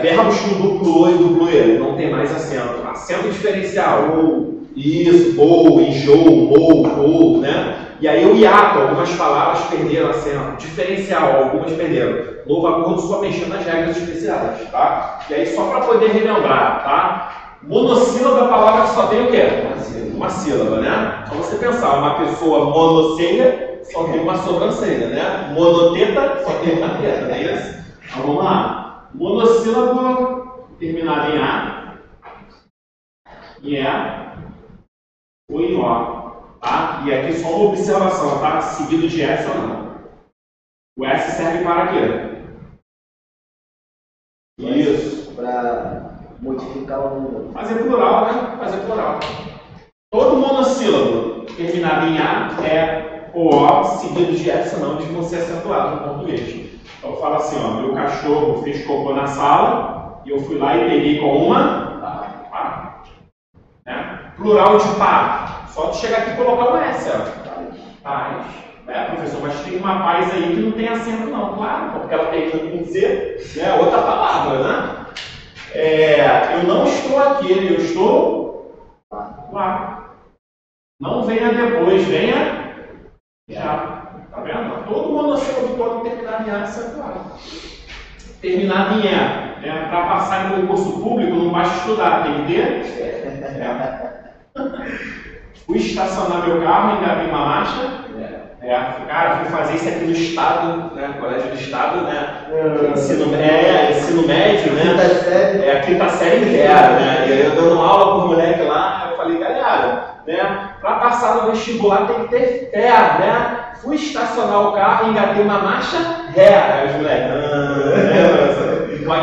Verbos com duplo O e duplo E, não tem mais acento. Acento diferencial, ou, enjoo, ou, né? E aí o hiato, algumas palavras perderam acento. Diferencial, algumas perderam. Novo acordo só mexendo nas regras especiais, tá? E aí só para poder relembrar, tá? Monossílaba é a palavra que só tem o quê? Uma sílaba, né? Só você pensar, uma pessoa monocelha só tem uma sobrancelha, né? Monoteta só tem uma teta, não é isso? Então vamos lá. Monossílabo terminado em A, em E ou em O, tá? E aqui só uma observação, tá? Seguido de S ou não. O S serve para quê? Isso. Para modificar o número. Fazer plural, né? Fazer plural. Todo monossílabo terminado em A é O, seguido de S ou não, eles vão ser acentuados no português. Então eu falo assim, ó, meu cachorro fez cocô na sala e eu fui lá e peguei com uma pá. Né? Plural de pá. Só tu chegar aqui e colocar um S, ó. Paz. Professor, mas tem uma paz aí que não tem acento não. Claro, porque ela tem com Z, né? Outra palavra, né? Eu não estou aquele, eu estou lá. Não venha depois, venha já. Tá vendo? Todo monossílabo todo terminado em A acentuado. Terminado em E. Para passar em concurso público, não basta estudar, tem que ter. Fui estacionar meu carro, engatei uma marcha. Cara, fui fazer isso aqui no estado, né? Colégio do estado, né? Ensino médio, né? Quinta série inteira, né? E aí eu dando aula com o moleque lá, eu falei, galera, né? Para passar no vestibular tem que ter fé, né? Fui estacionar o carro, engatei uma marcha ré. Aí os moleques,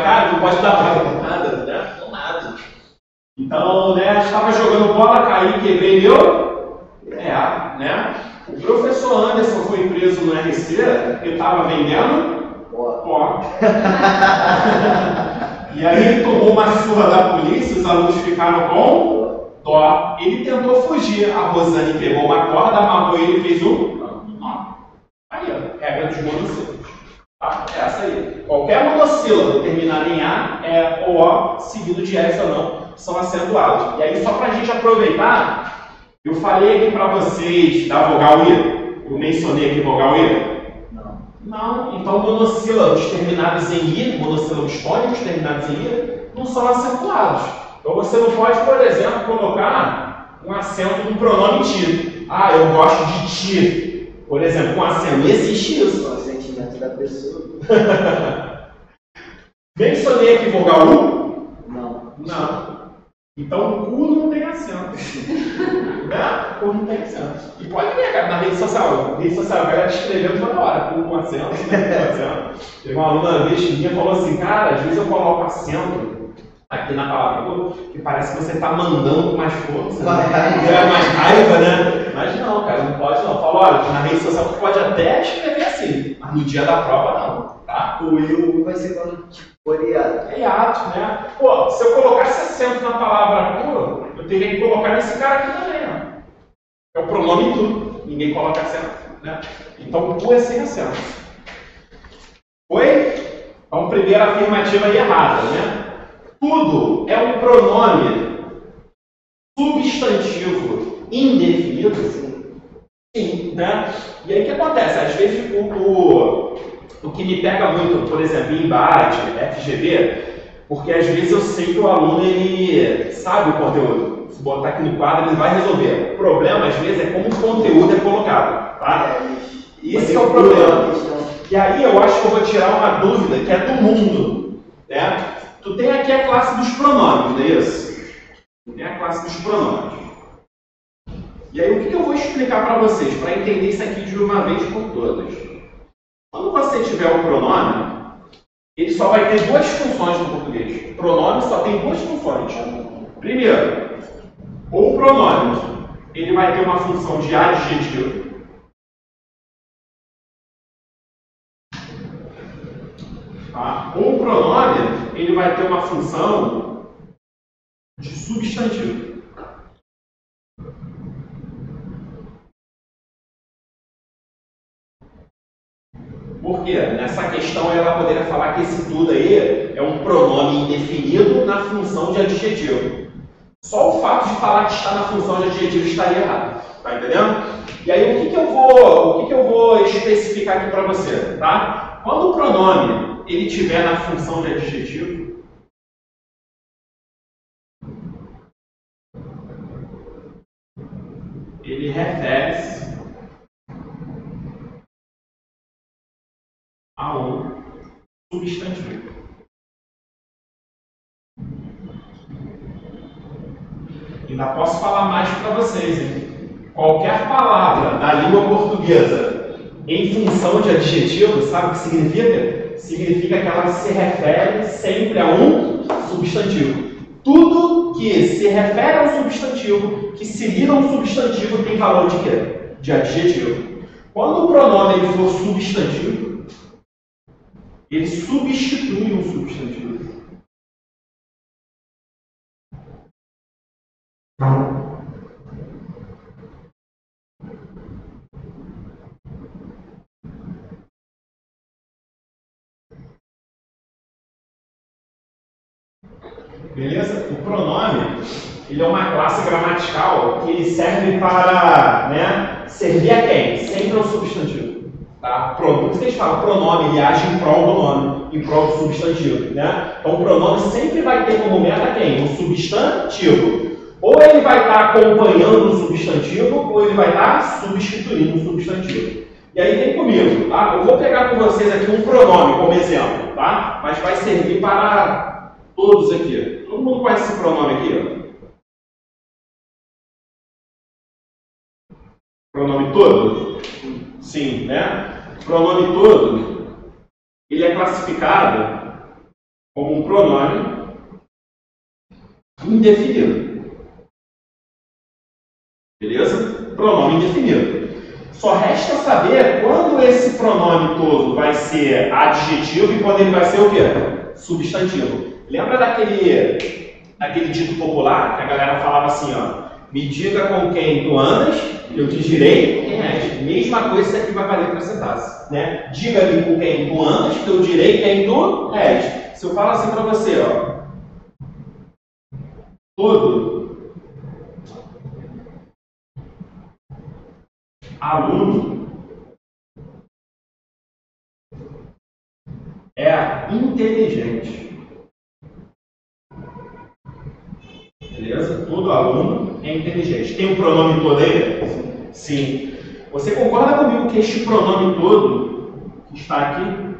cara, não pode dar nada, né? Não nada. Então, né? Estava jogando bola, caí, quebrei meu. Né? O professor Anderson foi preso no RC, ele estava vendendo pó. E aí ele tomou uma surra da polícia, os alunos ficaram com dó. Ele tentou fugir. A Rosane pegou uma corda, amarrou ele e fez nó. Aí, ó, regra dos monossílabos. Tá? Essa aí. Qualquer monossílabo terminado em A é ou O, seguido de S ou não, são acentuados. E aí, só para a gente aproveitar, eu falei aqui para vocês da vogal I. Eu mencionei aqui vogal I? Não. Então, monossílabos terminados em I, monossílabos tônicos terminados em I, não são acentuados. Então, você não pode, por exemplo, colocar um acento no pronome ti. Eu gosto de ti. Por exemplo, com acento. Não existe isso. O sentimento da pessoa. Mencionei aqui vogal U? Não. Então, o cu não tem acento. Né? O cu não tem acento. E pode ver, cara, na rede social. A galera escrevendo toda hora, cu com acento, com acento. Teve uma aluna uma vez minha falou assim, cara, às vezes eu coloco acento aqui na palavra cu, que parece que você está mandando com mais força, mais raiva, né? Mas não, cara, não pode não. Fala, olha, na rede social tu pode até escrever assim, mas no dia da prova não, tá? O will vai ser quando for hiato. É hiato, né? Pô, se eu colocasse acento na palavra cu, eu teria que colocar nesse cara aqui também, ó. É o pronome tu. Ninguém coloca acento, né? Então o cu é sem acento. Foi? Então, primeira afirmativa aí errada, né? Tudo é um pronome substantivo indefinido? Sim, né? E aí o que acontece? Às vezes o que me pega muito, por exemplo, em BAD, FGV, porque às vezes eu sei que o aluno ele sabe o conteúdo. Se botar aqui no quadro, ele vai resolver. O problema, às vezes, é como o conteúdo é colocado. Tá? Esse é o problema. E aí eu acho que eu vou tirar uma dúvida que é do mundo. Né? Tu tem aqui a classe dos pronomes, não é isso? Tu tem a classe dos pronomes. E aí o que eu vou explicar para vocês, para entender isso aqui de uma vez por todas? Quando você tiver o pronome, ele só vai ter duas funções no português. O pronome só tem duas funções. Primeiro, o pronome, ele vai ter uma função de adjetivo. Tá? O pronome, ele vai ter uma função de substantivo. Por quê? Nessa questão ela poderia falar que esse tudo aí é um pronome indefinido na função de adjetivo. Só o fato de falar que está na função de adjetivo estaria errado. Tá entendendo? E aí o que eu vou especificar aqui para você, tá? Quando o pronome ele estiver na função de adjetivo, ele refere-se a um substantivo. Ainda posso falar mais para vocês, hein? Qualquer palavra da língua portuguesa em função de adjetivo, sabe o que significa? Significa que ela se refere sempre a um substantivo. Tudo que se refere a um substantivo, que se liga a um substantivo, tem valor de quê? De adjetivo. Quando o pronome ele for substantivo, ele substitui um substantivo. Beleza? O pronome, ele é uma classe gramatical que ele serve para, né, servir a quem? Sempre ao substantivo. Tá? Por isso que a gente fala, pronome, ele age em prol do nome, em prol do substantivo. Né? Então o pronome sempre vai ter como meta quem? O substantivo. Ou ele vai estar acompanhando o substantivo, ou ele vai estar substituindo o substantivo. E aí vem comigo, tá? Eu vou pegar com vocês aqui um pronome como exemplo, tá? Mas vai servir para todos aqui. Todo mundo conhece esse pronome aqui? Ó? Pronome todo? Sim, né? Pronome todo, ele é classificado como um pronome indefinido. Beleza? Pronome indefinido. Só resta saber quando esse pronome todo vai ser adjetivo e quando ele vai ser o quê? Substantivo. Lembra daquele dito popular que a galera falava assim, ó, me diga com quem tu andas, eu te direi quem és. Mesma coisa isso aqui vai valer para essa frase, né? Diga-me com quem tu andas, que eu direi quem tu és. Se eu falo assim para você, ó, todo aluno é inteligente. Beleza? Todo aluno é inteligente. Tem um pronome todo aí? Sim. Você concorda comigo que este pronome todo que está aqui,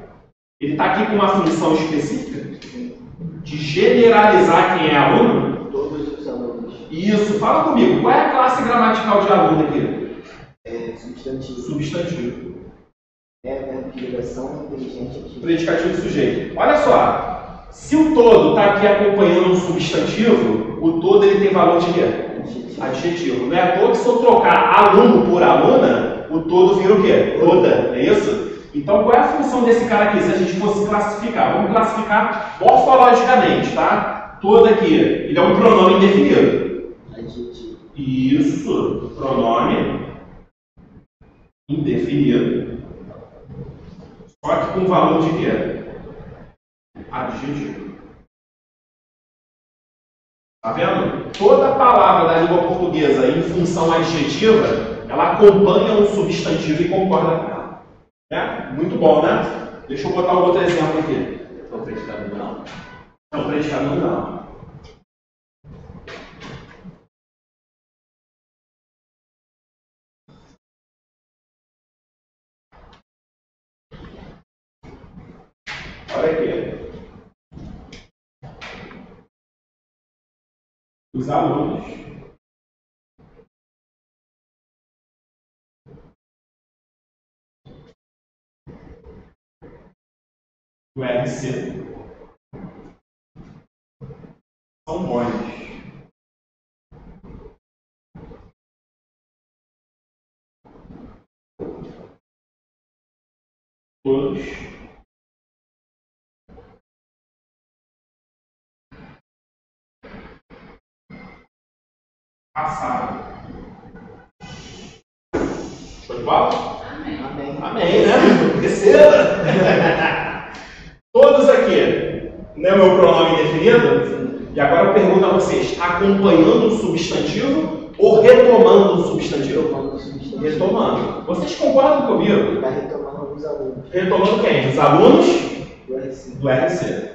ele está aqui com uma função específica? De generalizar quem é aluno? Todos os alunos. Isso. Fala comigo. Qual é a classe gramatical de aluno aqui? Substantivo. Substantivo. Verbo de ligação, inteligente, ativo. Predicativo do sujeito. Olha só. Se o todo está aqui acompanhando um substantivo, o todo ele tem valor de quê? Adjetivo. Não é à toa que se eu trocar aluno por aluna, o todo vira o quê? Toda. É isso? Então, qual é a função desse cara aqui? Se a gente fosse classificar. Vamos classificar morfologicamente, tá? Todo aqui. Ele é um pronome indefinido. Adjetivo. Isso. Pronome indefinido. Só que com valor de quê? Adjetivo. Tá vendo? Toda palavra da língua portuguesa em função adjetiva, ela acompanha um substantivo e concorda com ela. Né? Muito bom, né? Deixa eu botar um outro exemplo aqui. Então, predicado nominal? Não, predicado nominal. Olha aqui. Os alunos do RC são bons. Todos passaram. Show de bola? Amém. Amém. Amém, né? Receba! Todos aqui, não é meu pronome indefinido? E agora eu pergunto a vocês, acompanhando o substantivo ou retomando o substantivo? Retomando o substantivo. Retomando. Vocês concordam comigo? Vai retomando os alunos. Retomando quem? Os alunos Do RC. do RC.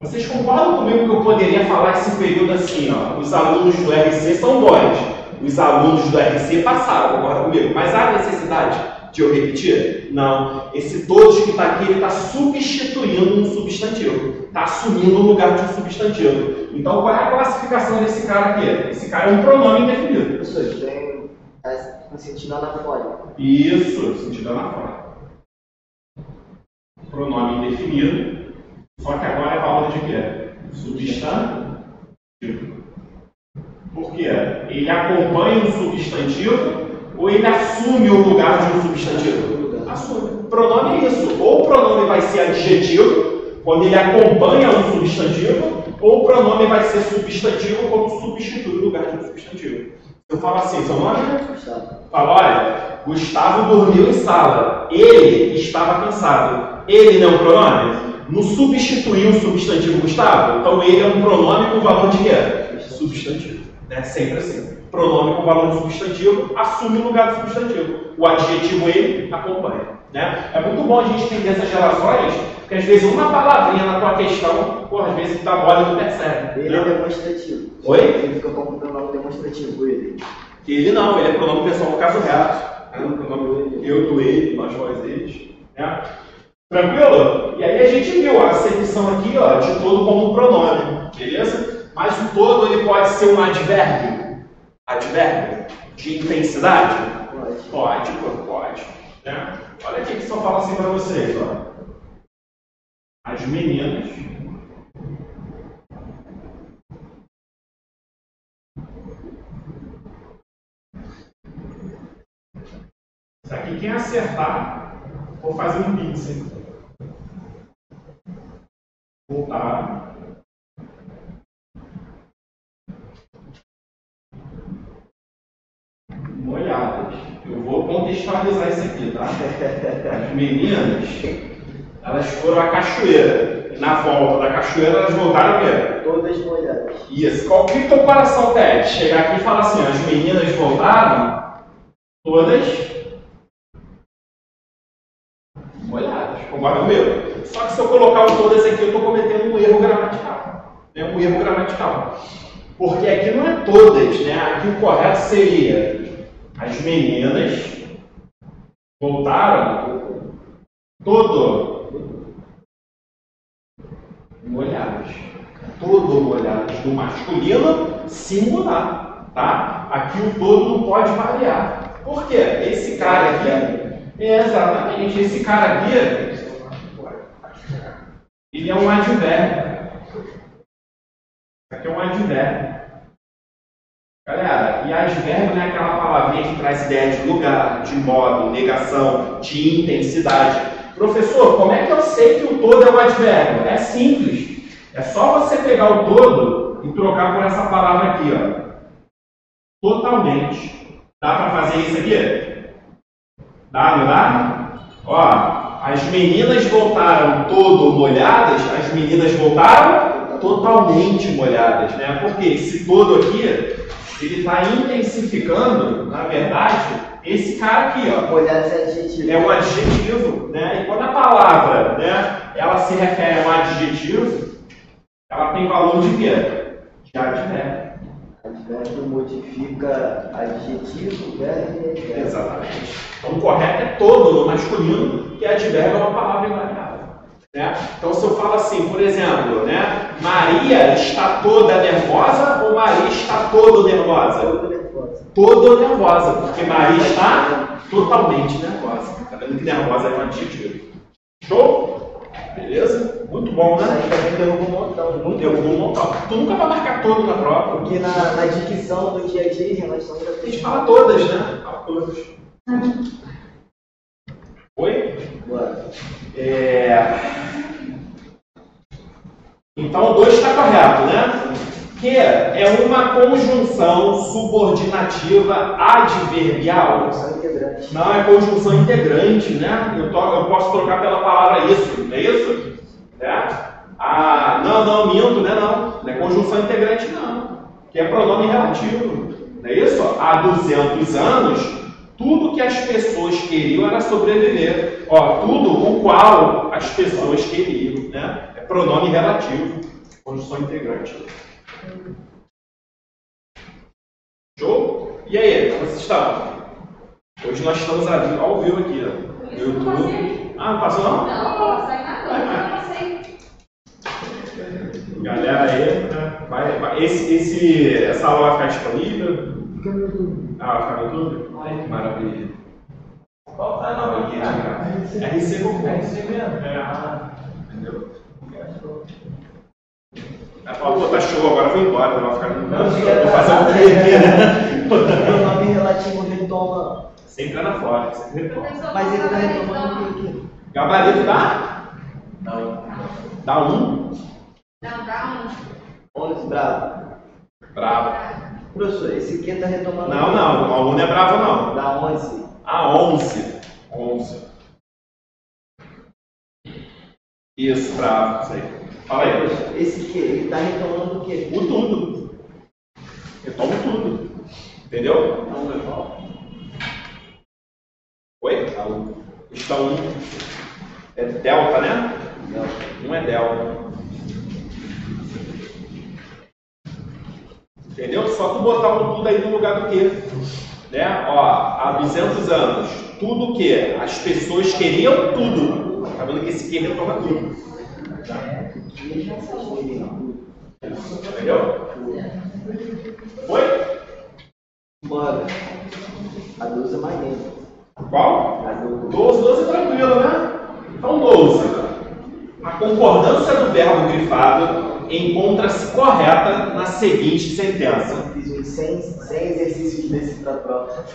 Vocês concordam comigo que eu poderia falar esse período assim, ó? Os alunos do RC são bons. Os alunos do RC passaram, concorda comigo? Mas há necessidade de eu repetir? Não. Esse todos que está aqui, ele está substituindo um substantivo. Está assumindo o lugar de um substantivo. Então, qual é a classificação desse cara aqui? Esse cara é um pronome indefinido. Professor, está com sentido anafórico. Isso, sentido anafórico. Pronome indefinido. Só que agora é valor de quê? Substantivo. Por quê? Ele acompanha um substantivo ou ele assume o lugar de um substantivo? Assume. Pronome é isso. Ou o pronome vai ser adjetivo, quando ele acompanha um substantivo, ou o pronome vai ser substantivo quando substitui o lugar de um substantivo. Eu falo assim, seu nome? Gustavo. Fala, olha, Gustavo dormiu em sala. Ele estava cansado. Ele não é um pronome? No substituir o substantivo Gustavo, então ele é um pronome com valor de quê? Substantivo. Né? Sempre assim. Pronome com valor de substantivo assume o lugar do substantivo. O adjetivo ele acompanha. Né? É muito bom a gente entender essas relações, porque às vezes uma palavrinha na tua questão, porra, às vezes tá mole e não percebe. Ele né? é demonstrativo. Oi? Ele fica como pronome demonstrativo, ele. Ele não, ele é pronome pessoal no caso reto. Né? Pronome eu, tu, ele, nós, vós, eles. Né? Tranquilo? E aí a gente viu a acepção aqui ó, de todo como pronome, beleza? Mas o todo ele pode ser um advérbio. Advérbio de intensidade? Pode. Né? Olha aqui que só fala assim para vocês. Ó. As meninas isso aqui quem acertar, vou fazer um pix, hein? Voltar. Molhadas. Eu vou contextualizar isso aqui, tá? As meninas, elas foram à cachoeira. E na volta da cachoeira, elas voltaram o quê? Todas molhadas. Isso. O que teu coração pede? Chegar aqui e falar assim, ó, as meninas voltaram, todas molhadas. Concorda comigo? Só que se eu colocar o todas aqui, eu estou cometendo um erro gramatical. Né? Um erro gramatical. Porque aqui não é todas, né? Aqui o correto seria as meninas voltaram todo molhadas. Todo molhadas. No masculino, singular. Tá? Aqui o todo não pode variar. Por quê? Esse cara aqui, exatamente, esse cara aqui, ele é um advérbio. Aqui é um advérbio. Galera, e advérbio não é aquela palavrinha que traz ideia de lugar, de modo, negação, de intensidade. Professor, como é que eu sei que o todo é um advérbio? É simples. É só você pegar o todo e trocar por essa palavra aqui, ó. Totalmente. Dá para fazer isso aqui? Dá, não dá? Ó, as meninas voltaram todo molhadas, as meninas voltaram totalmente molhadas, né? Porque esse todo aqui, ele está intensificando, na verdade, esse cara aqui, ó. Molhadas é adjetivo. É um adjetivo, né? E quando a palavra, né, ela se refere a um adjetivo, ela tem valor de quê? De advérbio. Advérbio modifica adjetivo, verbo e advérbio. Exatamente. Então o correto é todo no masculino, que advérbio é uma palavra invariável. Né? Então se eu falo assim, por exemplo, né, Maria está toda nervosa ou Maria está todo nervosa? Todo nervosa. Todo nervosa, porque Maria está totalmente nervosa. Está vendo que nervosa é um adjetivo. Show? Beleza? Muito bom, Isso né? aí também derruba um montão. Muito Derrubou um montão. Tu nunca vai marcar todo na prova. Porque na dicção do dia a dia, em relação A gente fala todas, né? Fala todas. Oi? Bora. Então, o 2 está correto, né? Que é uma conjunção subordinativa adverbial. Função integrante. Não, é conjunção integrante, né? Eu posso trocar pela palavra isso, não é isso? Né? Ah, não, minto, né? Não é conjunção integrante, não. Que é pronome relativo. Não é isso? Há 200 anos, tudo que as pessoas queriam era sobreviver. Ó, tudo o qual as pessoas queriam, né? É pronome relativo, conjunção integrante. Show? E aí, como vocês estão? Hoje nós estamos ao vivo aqui, ó, no YouTube. Ah, não passou não? Não, não passei nada, não passei. Galera aí, né? Essa aula vai ficar disponível? Ah, vai ficar no YouTube? Ai, que maravilha. Qual tá a nova aqui? RC Google. RC mesmo? Entendeu? Ela falou, pô, tá show, agora eu vou embora, não vai ficar no vou fazer um vídeo aqui, né? Pronome relativo retoma. Sempre anda fora, sempre retoma. Mas ele tá retomando o que aqui? Gabarito dá? Não. Dá 1. Não, dá 11 bravo. Bravo. Professor, esse aqui tá retomando. Não, o aluno é bravo não. Dá 11. Ah, 11. 11. Isso, bravo, isso aí. Fala aí. Esse que ele tá retomando o quê? O tudo. Retoma tudo. Entendeu? Não é igual? Oi? Questão 1 é delta, né? Não. 1 é delta. Entendeu? Só tu botar o tudo aí no lugar do quê? Né? Ó, há 200 anos, tudo o quê? As pessoas queriam tudo. Tá vendo que esse quê retoma tudo. Entendeu? Foi? Bora. A 12 é mais lenta. Qual? A 12. 12 é tranquilo, né? Então 12. A concordância do verbo grifado encontra-se correta na seguinte sentença. Fiz uns 100 exercícios desse pra prova.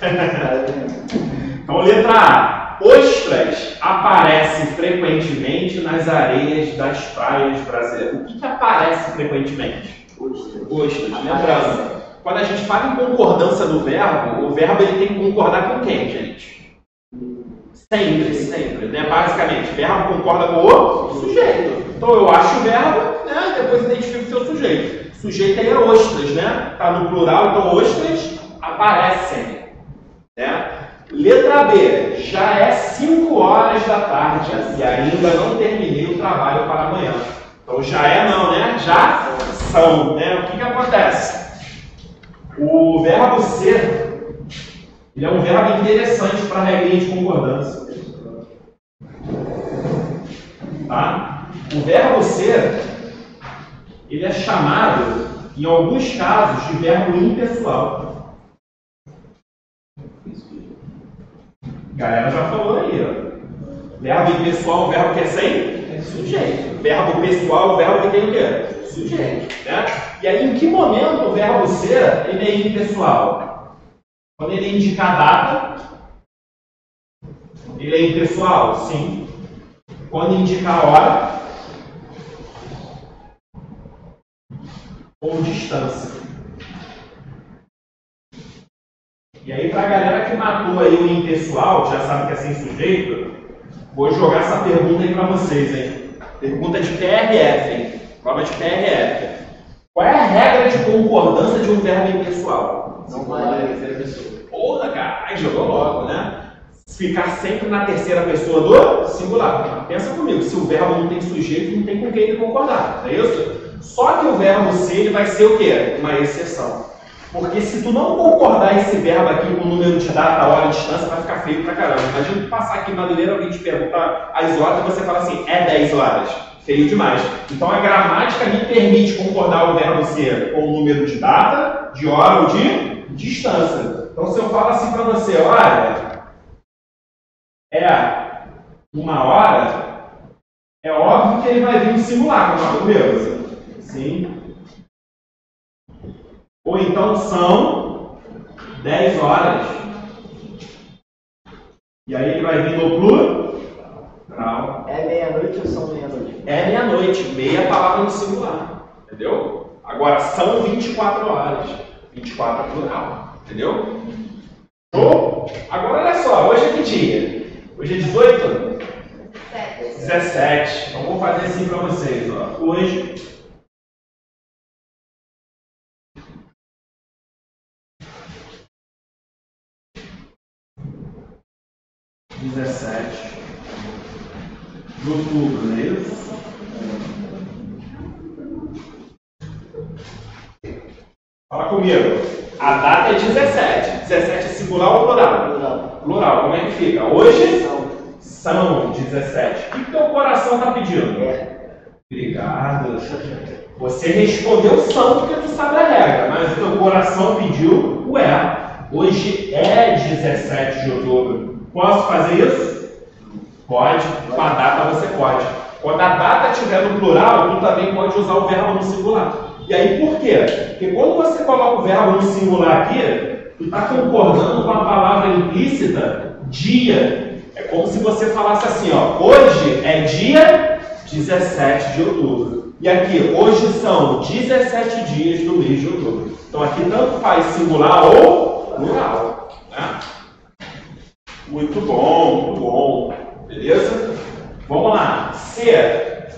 Então, letra A. Ostras aparece frequentemente nas areias das praias brasileiras. O que aparece frequentemente? Ostras. Lembrando, quando a gente fala em concordância do verbo, o verbo ele tem que concordar com quem, gente? Sempre, né? Basicamente, o verbo concorda com o sujeito. Então eu acho o verbo, né? Depois identifico o seu sujeito. O sujeito aí é ostras, né? Está no plural, então ostras aparecem, né? Letra B. Já é 5 horas da tarde e ainda não terminei o trabalho para amanhã. Então já é não, né? Já são, né? O que acontece? O verbo ser, ele é um verbo interessante para a regrinha de concordância. Tá? O verbo ser, ele é chamado, em alguns casos, de verbo impessoal. A galera já falou aí, ó. Verbo impessoal, o verbo que é sem sujeito. Verbo pessoal, o verbo que tem o quê? Sujeito. Né? E aí, em que momento o verbo ser ele é impessoal? Quando ele indica a data, ele é impessoal? Sim. Quando indica a hora ou distância. E aí, para a galera que matou aí o impessoal, já sabe que é sem sujeito, vou jogar essa pergunta aí para vocês, hein? Pergunta de PRF, hein? Prova de PRF. Qual é a regra de concordância de um verbo impessoal? Não vale. terceira pessoa. Porra, cara, aí jogou logo, né? Ficar sempre na terceira pessoa do singular. Pensa comigo, se o verbo não tem sujeito, não tem com quem ele concordar, não é isso? Só que o verbo ser, ele vai ser o quê? Uma exceção. Porque se tu não concordar esse verbo aqui com o número de data, hora e distância, vai ficar feio pra caramba. Imagina tu passar aqui em Madureira, alguém te perguntar as horas e você fala assim, é 10 horas. Feio demais. Então a gramática me permite concordar o verbo ser com o número de data, de hora ou de distância. Então se eu falo assim pra você, olha, é 1 hora, é óbvio que ele vai vir no singular, concorda comigo? Sim. Ou então são 10 horas. E aí ele vai vir no plural. É meia-noite ou são meia-noite? É meia-noite, meia palavra no singular. Entendeu? Agora são 24 horas. 24 é plural. Entendeu? Show? Agora olha só, hoje é que dia? Hoje é 18? 17. Então vou fazer assim para vocês. Ó. Hoje. De outubro, não é isso? Fala comigo. A data é 17. 17 é singular ou plural? Plural. Plural. Como é que fica? Hoje São. são 17. O que teu coração está pedindo? É. Obrigado. Você respondeu são porque tu sabe a regra, mas o teu coração pediu o é. Hoje é 17 de outubro. Posso fazer isso? Pode. Com a data você pode. Quando a data estiver no plural, tu também pode usar o verbo no singular. E aí por quê? Porque quando você coloca o verbo no singular aqui, tu está concordando com a palavra implícita dia. É como se você falasse assim, ó, hoje é dia 17 de outubro. E aqui, hoje são 17 dias do mês de outubro. Então aqui tanto faz singular ou plural. Né? Muito bom, muito bom. Beleza? Vamos lá. Ser.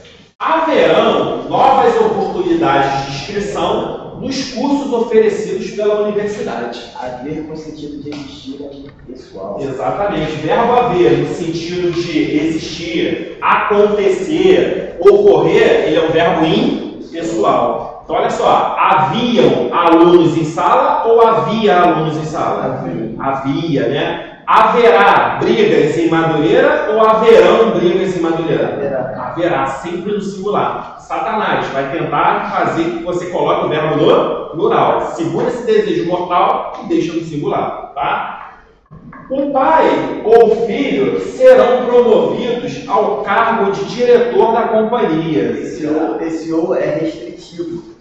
haverão novas oportunidades de inscrição nos cursos oferecidos pela universidade. Haver com sentido de existir pessoal. Exatamente. Verbo haver, no sentido de existir, acontecer, ocorrer, ele é um verbo impessoal. Então, olha só, haviam alunos em sala ou havia alunos em sala? Havia, né? Haverá brigas em Madureira ou haverão brigas em Madureira? Haverá, sempre no singular. Satanás vai tentar fazer que você coloque o verbo no plural. Segura esse desejo mortal e deixa no singular, tá? O pai ou filho serão promovidos ao cargo de diretor da companhia. Esse ou é restritivo.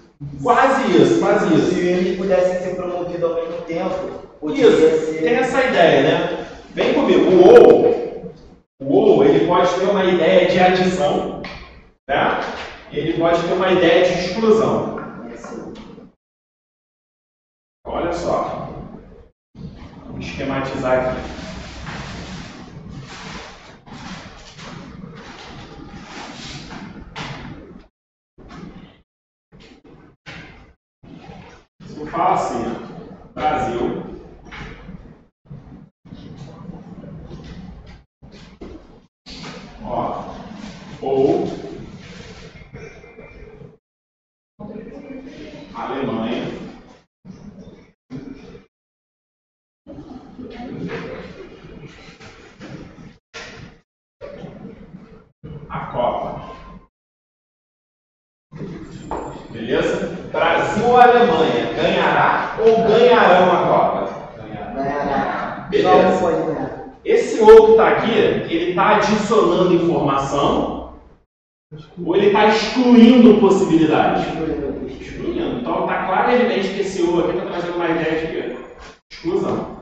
Quase isso, quase isso. Se eles pudessem ser promovidos ao mesmo tempo, poderia Isso, ser... tem essa ideia, né? Vem comigo, o ou, ele pode ter uma ideia de adição, né? Ele pode ter uma ideia de exclusão. Olha só. Vamos esquematizar aqui. Se eu falar assim, ó, Brasil, ó, ou Alemanha, a Copa. Beleza? Brasil ou Alemanha, ganhará ou ganharão a Copa? Ganhará. Beleza. Não pode ganhar. Esse ou que está aqui, ele está adicionando informação ou ele está excluindo possibilidades? Excluindo. Então está claro e evidente que esse ou aqui está trazendo uma ideia de quê? Exclusão.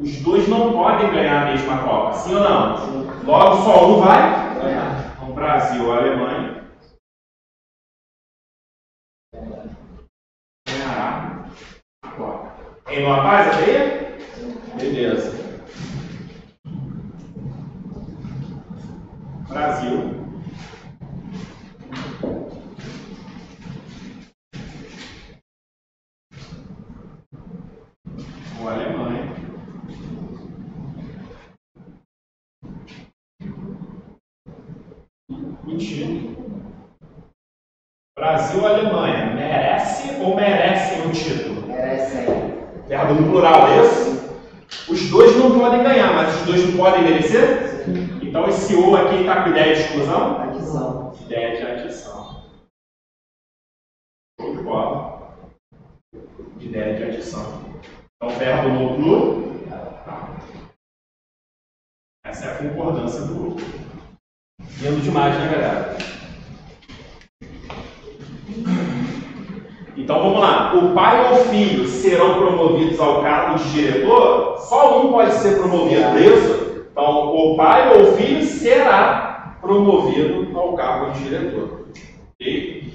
Os dois não podem ganhar a mesma Copa, sim ou não? Sim. Logo só um vai ganhar. Então Brasil ou Alemanha ganhará a Copa. Tem uma paz até aí? Beleza. Brasil. Ou Alemanha. Mentira. Brasil ou Alemanha, merece ou merecem o título? Merecem. Verbo no plural, é isso? Os dois não podem ganhar, mas os dois não podem merecer? Sim. Então esse ou aqui está com ideia de exclusão? Adição. Ideia de adição. Show de bola. Ideia de adição. Então verbo no plural. Essa é a concordância do ou. Lindo demais, né, galera? Então vamos lá. O pai ou o filho serão promovidos ao cargo de diretor? Só um pode ser promovido, é isso? Então o pai ou o filho será promovido ao cargo de diretor. Ok?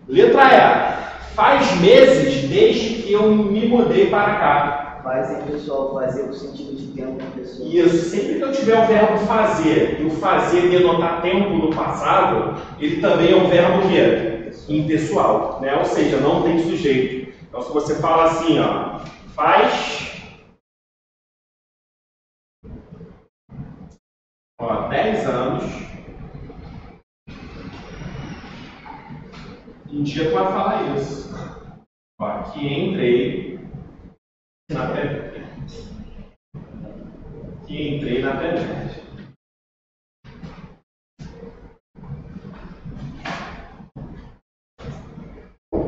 Letra E. Faz meses desde que eu me mudei para cá. Fazem, pessoal, fazer o sentido de tempo da pessoa. Isso, sempre que eu tiver o verbo fazer e o fazer denotar tempo no passado, ele também é um verbo que é impessoal, né? Ou seja, não tem sujeito. Então, se você fala assim, ó, faz 10 anos, um dia tu vai falar isso. Ó, que entrei na PEMED. Que entrei na PEMED.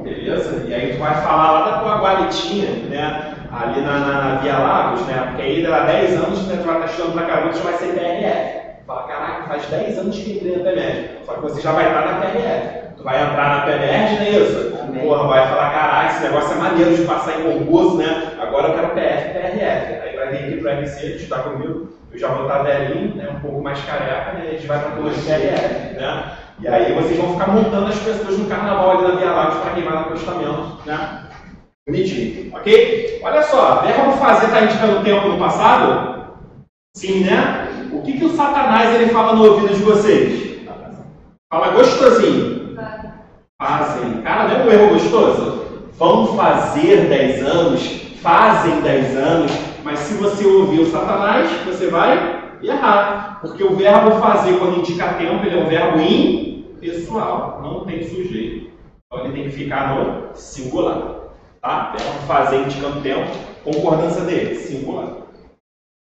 Beleza? E aí tu vai falar lá da tua guaritinha, né? Ali na Via Lagos, né? Porque aí dá 10 anos, né? Tu vai estar chegando pra caramba, já vai ser PRF. Fala, caraca, faz 10 anos que entrei na PEMED. Só que você já vai estar na PRF. Tu vai entrar na PEMED, não é isso? Amém. Porra, vai falar, caraca, esse negócio é maneiro de passar em concurso, né? Agora eu quero PF, PRF. Aí vai vir aqui pro RC, estudar comigo. Eu já vou estar velhinho, né? Um pouco mais careca, né? A gente vai pra turma de PRF, né? E aí vocês vão ficar montando as pessoas no carnaval ali na Via Lagos para queimar no acostamento, né? Bonitinho, ok? Olha só, verbo fazer está indicando tempo no passado? Sim, né? O que o Satanás ele fala no ouvido de vocês? Fala gostosinho. Fazem. Cara, não é um erro gostoso? Vão fazer 10 anos, fazem 10 anos, mas se você ouvir o Satanás, você vai errar. Porque o verbo fazer, quando indica tempo, ele é um verbo impessoal, não tem sujeito. Então ele tem que ficar no singular. Tá? Verbo fazer indicando tempo, concordância dele, singular.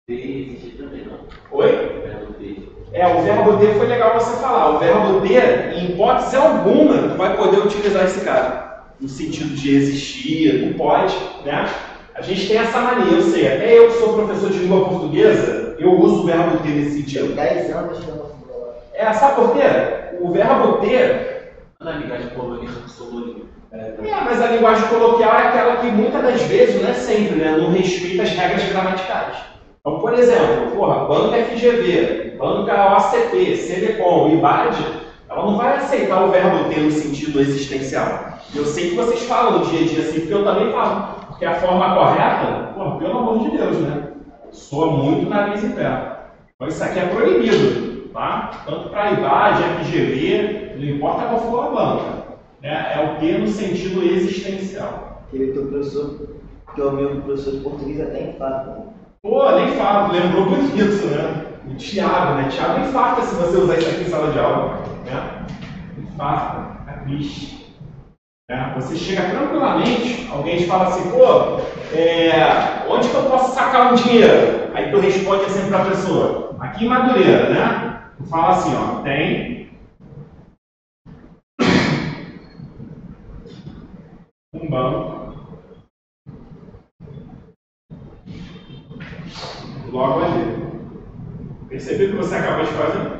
Existe também, não? Oi? Verbo ter. O verbo ter foi legal você falar. O verbo ter, em hipótese alguma, tu vai poder utilizar esse cara. No sentido de existir, não pode, né? A gente tem essa mania, eu sei, até eu que sou professor de língua portuguesa, eu uso o verbo ter nesse sentido. 10 anos que eu não Sabe por quê? O verbo ter... Na linguagem colonial, sou mas a linguagem coloquial é aquela que muitas das vezes, não é sempre, né? Não respeita as regras gramaticais. Então, por exemplo, banca FGV, banca OCP, CDCOM, IBAD, ela não vai aceitar o verbo ter no sentido existencial. Eu sei que vocês falam no dia a dia assim, porque eu também falo. Porque a forma correta, pelo amor de Deus, né? Soa muito nariz em pé. Então isso aqui é proibido, tá? Tanto para IBAD, FGV, não importa qual for a banca. É o ter no sentido existencial. Aquele teu professor, que é o meu professor de português, até infarta. Né? Nem falo, lembrou bonito, né? O Thiago, né? Thiago infarta se você usar isso aqui em sala de aula, né? Infarta, é triste. Você chega tranquilamente, alguém te fala assim, onde que eu posso sacar um dinheiro? Aí tu responde assim para a pessoa, aqui em Madureira, né? Tu fala assim, tem um banco logo ali. Percebeu o que você acabou de fazer?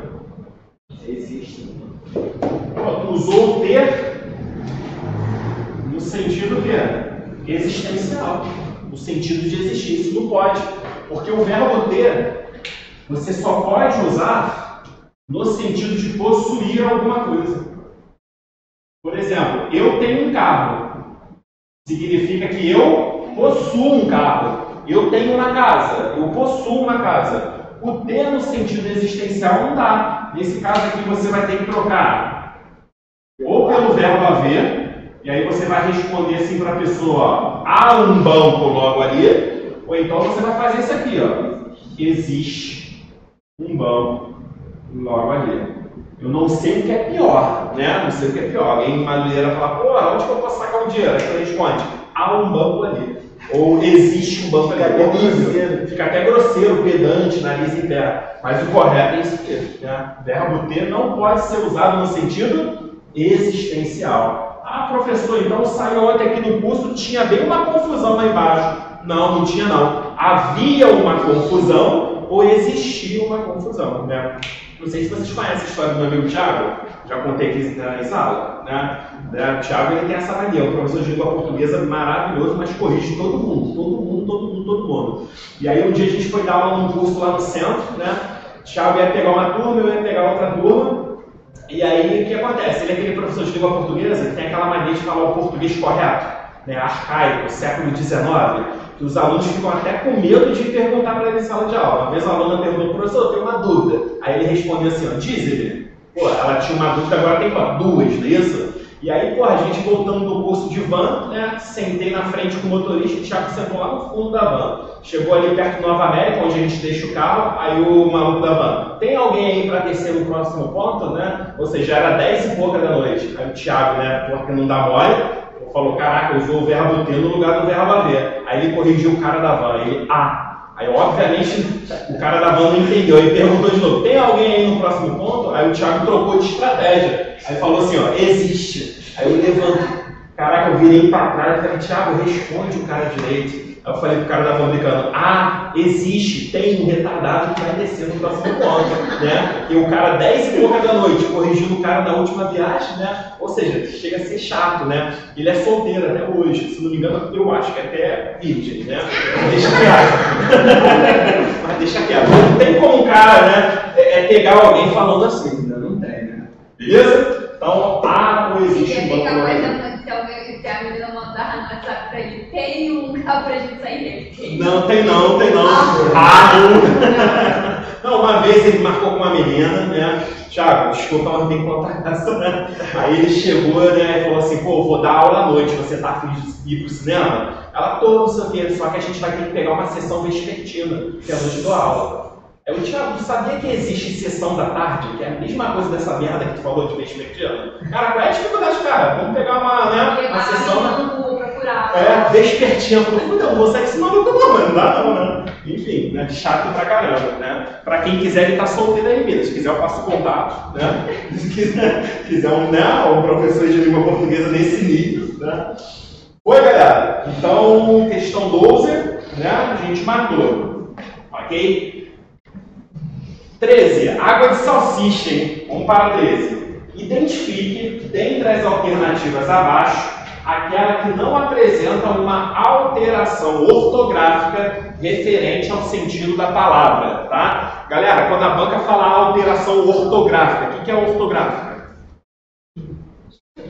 Existe. Tu usou o ter no sentido que existencial, no sentido de existir. Isso não pode, porque o verbo ter você só pode usar no sentido de possuir alguma coisa. Por exemplo, eu tenho um carro, significa que eu possuo um carro. Eu tenho uma casa, eu possuo uma casa. O ter no sentido existencial não dá. Nesse caso aqui você vai ter que trocar ou pelo verbo haver, e aí você vai responder assim para a pessoa, há um banco logo ali, ou então você vai fazer isso aqui, existe um banco logo ali. Eu não sei o que é pior, né? Não sei o que é pior. Alguém em Madureira fala, onde que eu posso sacar um dinheiro? Aí você responde, há um banco ali. Ou existe um banco ali. Fica até grosseiro, pedante, nariz em pé. Mas o correto é isso aqui, né? Verbo ter não pode ser usado no sentido existencial. Professor, então saiu ontem aqui no curso, tinha bem uma confusão lá embaixo. Não, não tinha não. Havia uma confusão ou existia uma confusão, né? Não sei se vocês conhecem a história do meu amigo Thiago, já contei aqui em sala, né? O Thiago ele tem essa mania, um professor de língua portuguesa maravilhoso, mas corrige todo mundo. E aí um dia a gente foi dar aula num curso lá no centro, né? O Thiago ia pegar uma turma, eu ia pegar outra turma. E aí o que acontece? Ele é aquele professor de língua portuguesa que tem aquela mania de falar o português correto, né? Arcaico, século XIX, que os alunos ficam até com medo de perguntar para ele em sala de aula. Uma vez a aluna perguntou, professor, eu tenho uma dúvida. Aí ele respondeu assim, diz ele, ela tinha uma dúvida, agora tem duas, não é isso? E aí, a gente voltando do curso de van, né, sentei na frente com o motorista, o Thiago sentou lá no fundo da van. Chegou ali perto do Nova América, onde a gente deixa o carro, aí o maluco da van, tem alguém aí para descer no próximo ponto, né? Ou seja, já era 10 e pouca da noite. Aí o Thiago, né, porque não dá mole, falou, caraca, usou o verbo ter no lugar do verbo haver. Aí ele corrigiu o cara da van, ele, Aí, obviamente, o cara da van não entendeu. Ele perguntou de novo, tem alguém aí no próximo ponto? Aí o Thiago trocou de estratégia. Aí falou assim, existe. Aí eu levanto. Caraca, eu virei para trás e falei, Thiago, responde o cara direito. Aí eu falei pro cara da van brincando, existe, tem um retardado que vai descer no próximo ponto, né? E o cara 10 e pouca da noite, corrigindo o cara da última viagem, né? Ou seja, chega a ser chato, né? Ele é solteiro até hoje, se não me engano, eu acho que até virgem, né? Deixa quieto. Mas deixa quieto. Não tem como um cara, né? Pegar alguém falando assim, né? Não tem, né? Beleza? Então, ou existe um banco. Se a menina mandar no WhatsApp pra ele, tem um carro pra gente sair dele. Não, tem não. Não, uma vez ele marcou com uma menina, né? Thiago, desculpa, mas tem que contar essa, né? Aí ele chegou, né, e falou assim, pô, vou dar aula à noite, você tá afim de ir pro cinema? Ela, tô, não sei o quê, só que a gente vai ter que pegar uma sessão vespertina, que é a noite da aula. Eu, Thiago, tu sabia que existe sessão da tarde, que é a mesma coisa dessa merda que tu falou de vespertina? Cara, qual é a dificuldade, cara? Vamos pegar uma sessão... vespertina. Não, você é que se maluco não, mas não dá não, né? Enfim, né? Chato pra caramba, né? Pra quem quiser, ele tá solteiro aí mesmo. Se quiser, eu passo o contato, né? Se quiser um professor de língua portuguesa nesse nível, né? Oi, galera. Então, questão 12, né? A gente matou. Ok? 13. Água de salsicha, hein? Vamos para 13. Identifique, dentre as alternativas abaixo, aquela que não apresenta uma alteração ortográfica referente ao sentido da palavra, tá? Galera, quando a banca fala alteração ortográfica, o que é ortográfica?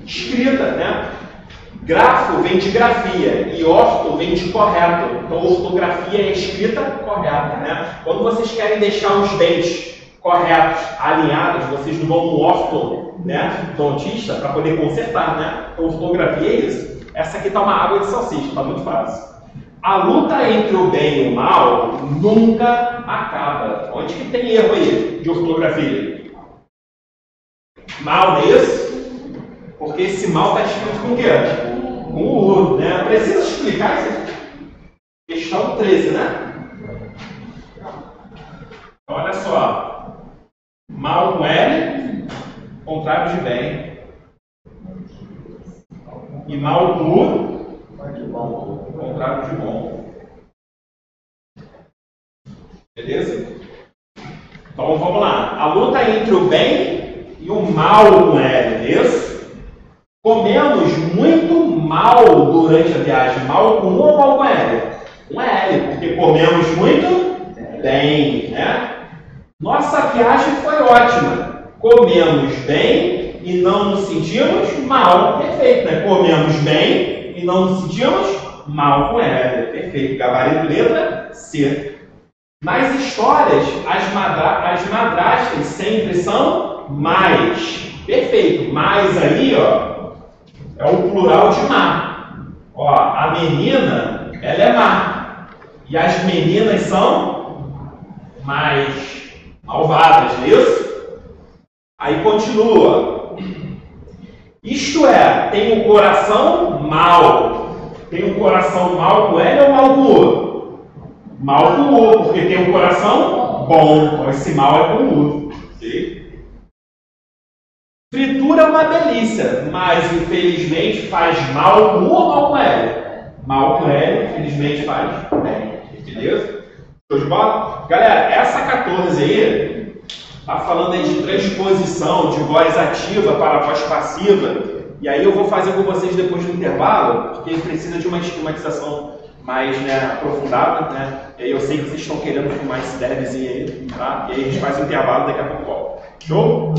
Escrita, né? Grafo vem de grafia e orto vem de correto. Então, ortografia é escrita correta, né? Quando vocês querem deixar os dentes corretos, alinhados, vocês não vão no orto, né, dentista para poder consertar, né? Então, ortografia é isso. Essa aqui tá uma água de salsicha, tá muito fácil. A luta entre o bem e o mal nunca acaba. Onde que tem erro aí de ortografia? Mal, não é isso? Porque esse mal está escrito com o quê? Com o U, né? Precisa explicar isso aqui? Questão 13, né? Então, olha só. Mal com L, contrário de bem. E mal com U, contrário de bom. Beleza? Então vamos lá. A luta entre o bem e o mal com L, isso? Comemos muito mal durante a viagem. Mal com U ou mal com L? Com L, porque comemos muito bem, né? Nossa viagem foi ótima. Comemos bem e não nos sentimos mal. Perfeito, né? Comemos bem e não nos sentimos mal com L. Perfeito. Gabarito letra C. Nas histórias, as madrastas sempre são mais. Perfeito. Mais aí, ó, é o plural de má. Ó, a menina, ela é má. E as meninas são mais malvadas, não é isso? Aí continua. Isto é, tem um coração mau. Tem um coração mau com L ou mau com U? Mal com U, porque tem um coração bom. Então esse mal é com U. Okay? Fritura é uma delícia, mas infelizmente faz mal com U ou mal com L? Mal com L, infelizmente faz bem. Beleza? Show de bola? Galera, essa 14 aí tá falando aí de transposição de voz ativa para voz passiva. E aí eu vou fazer com vocês depois do intervalo, porque precisa de uma esquematização mais, né, aprofundada, né? E aí eu sei que vocês estão querendo filmar esse derbyzinho aí, tá? E aí a gente faz o intervalo, daqui a pouco volta. Show?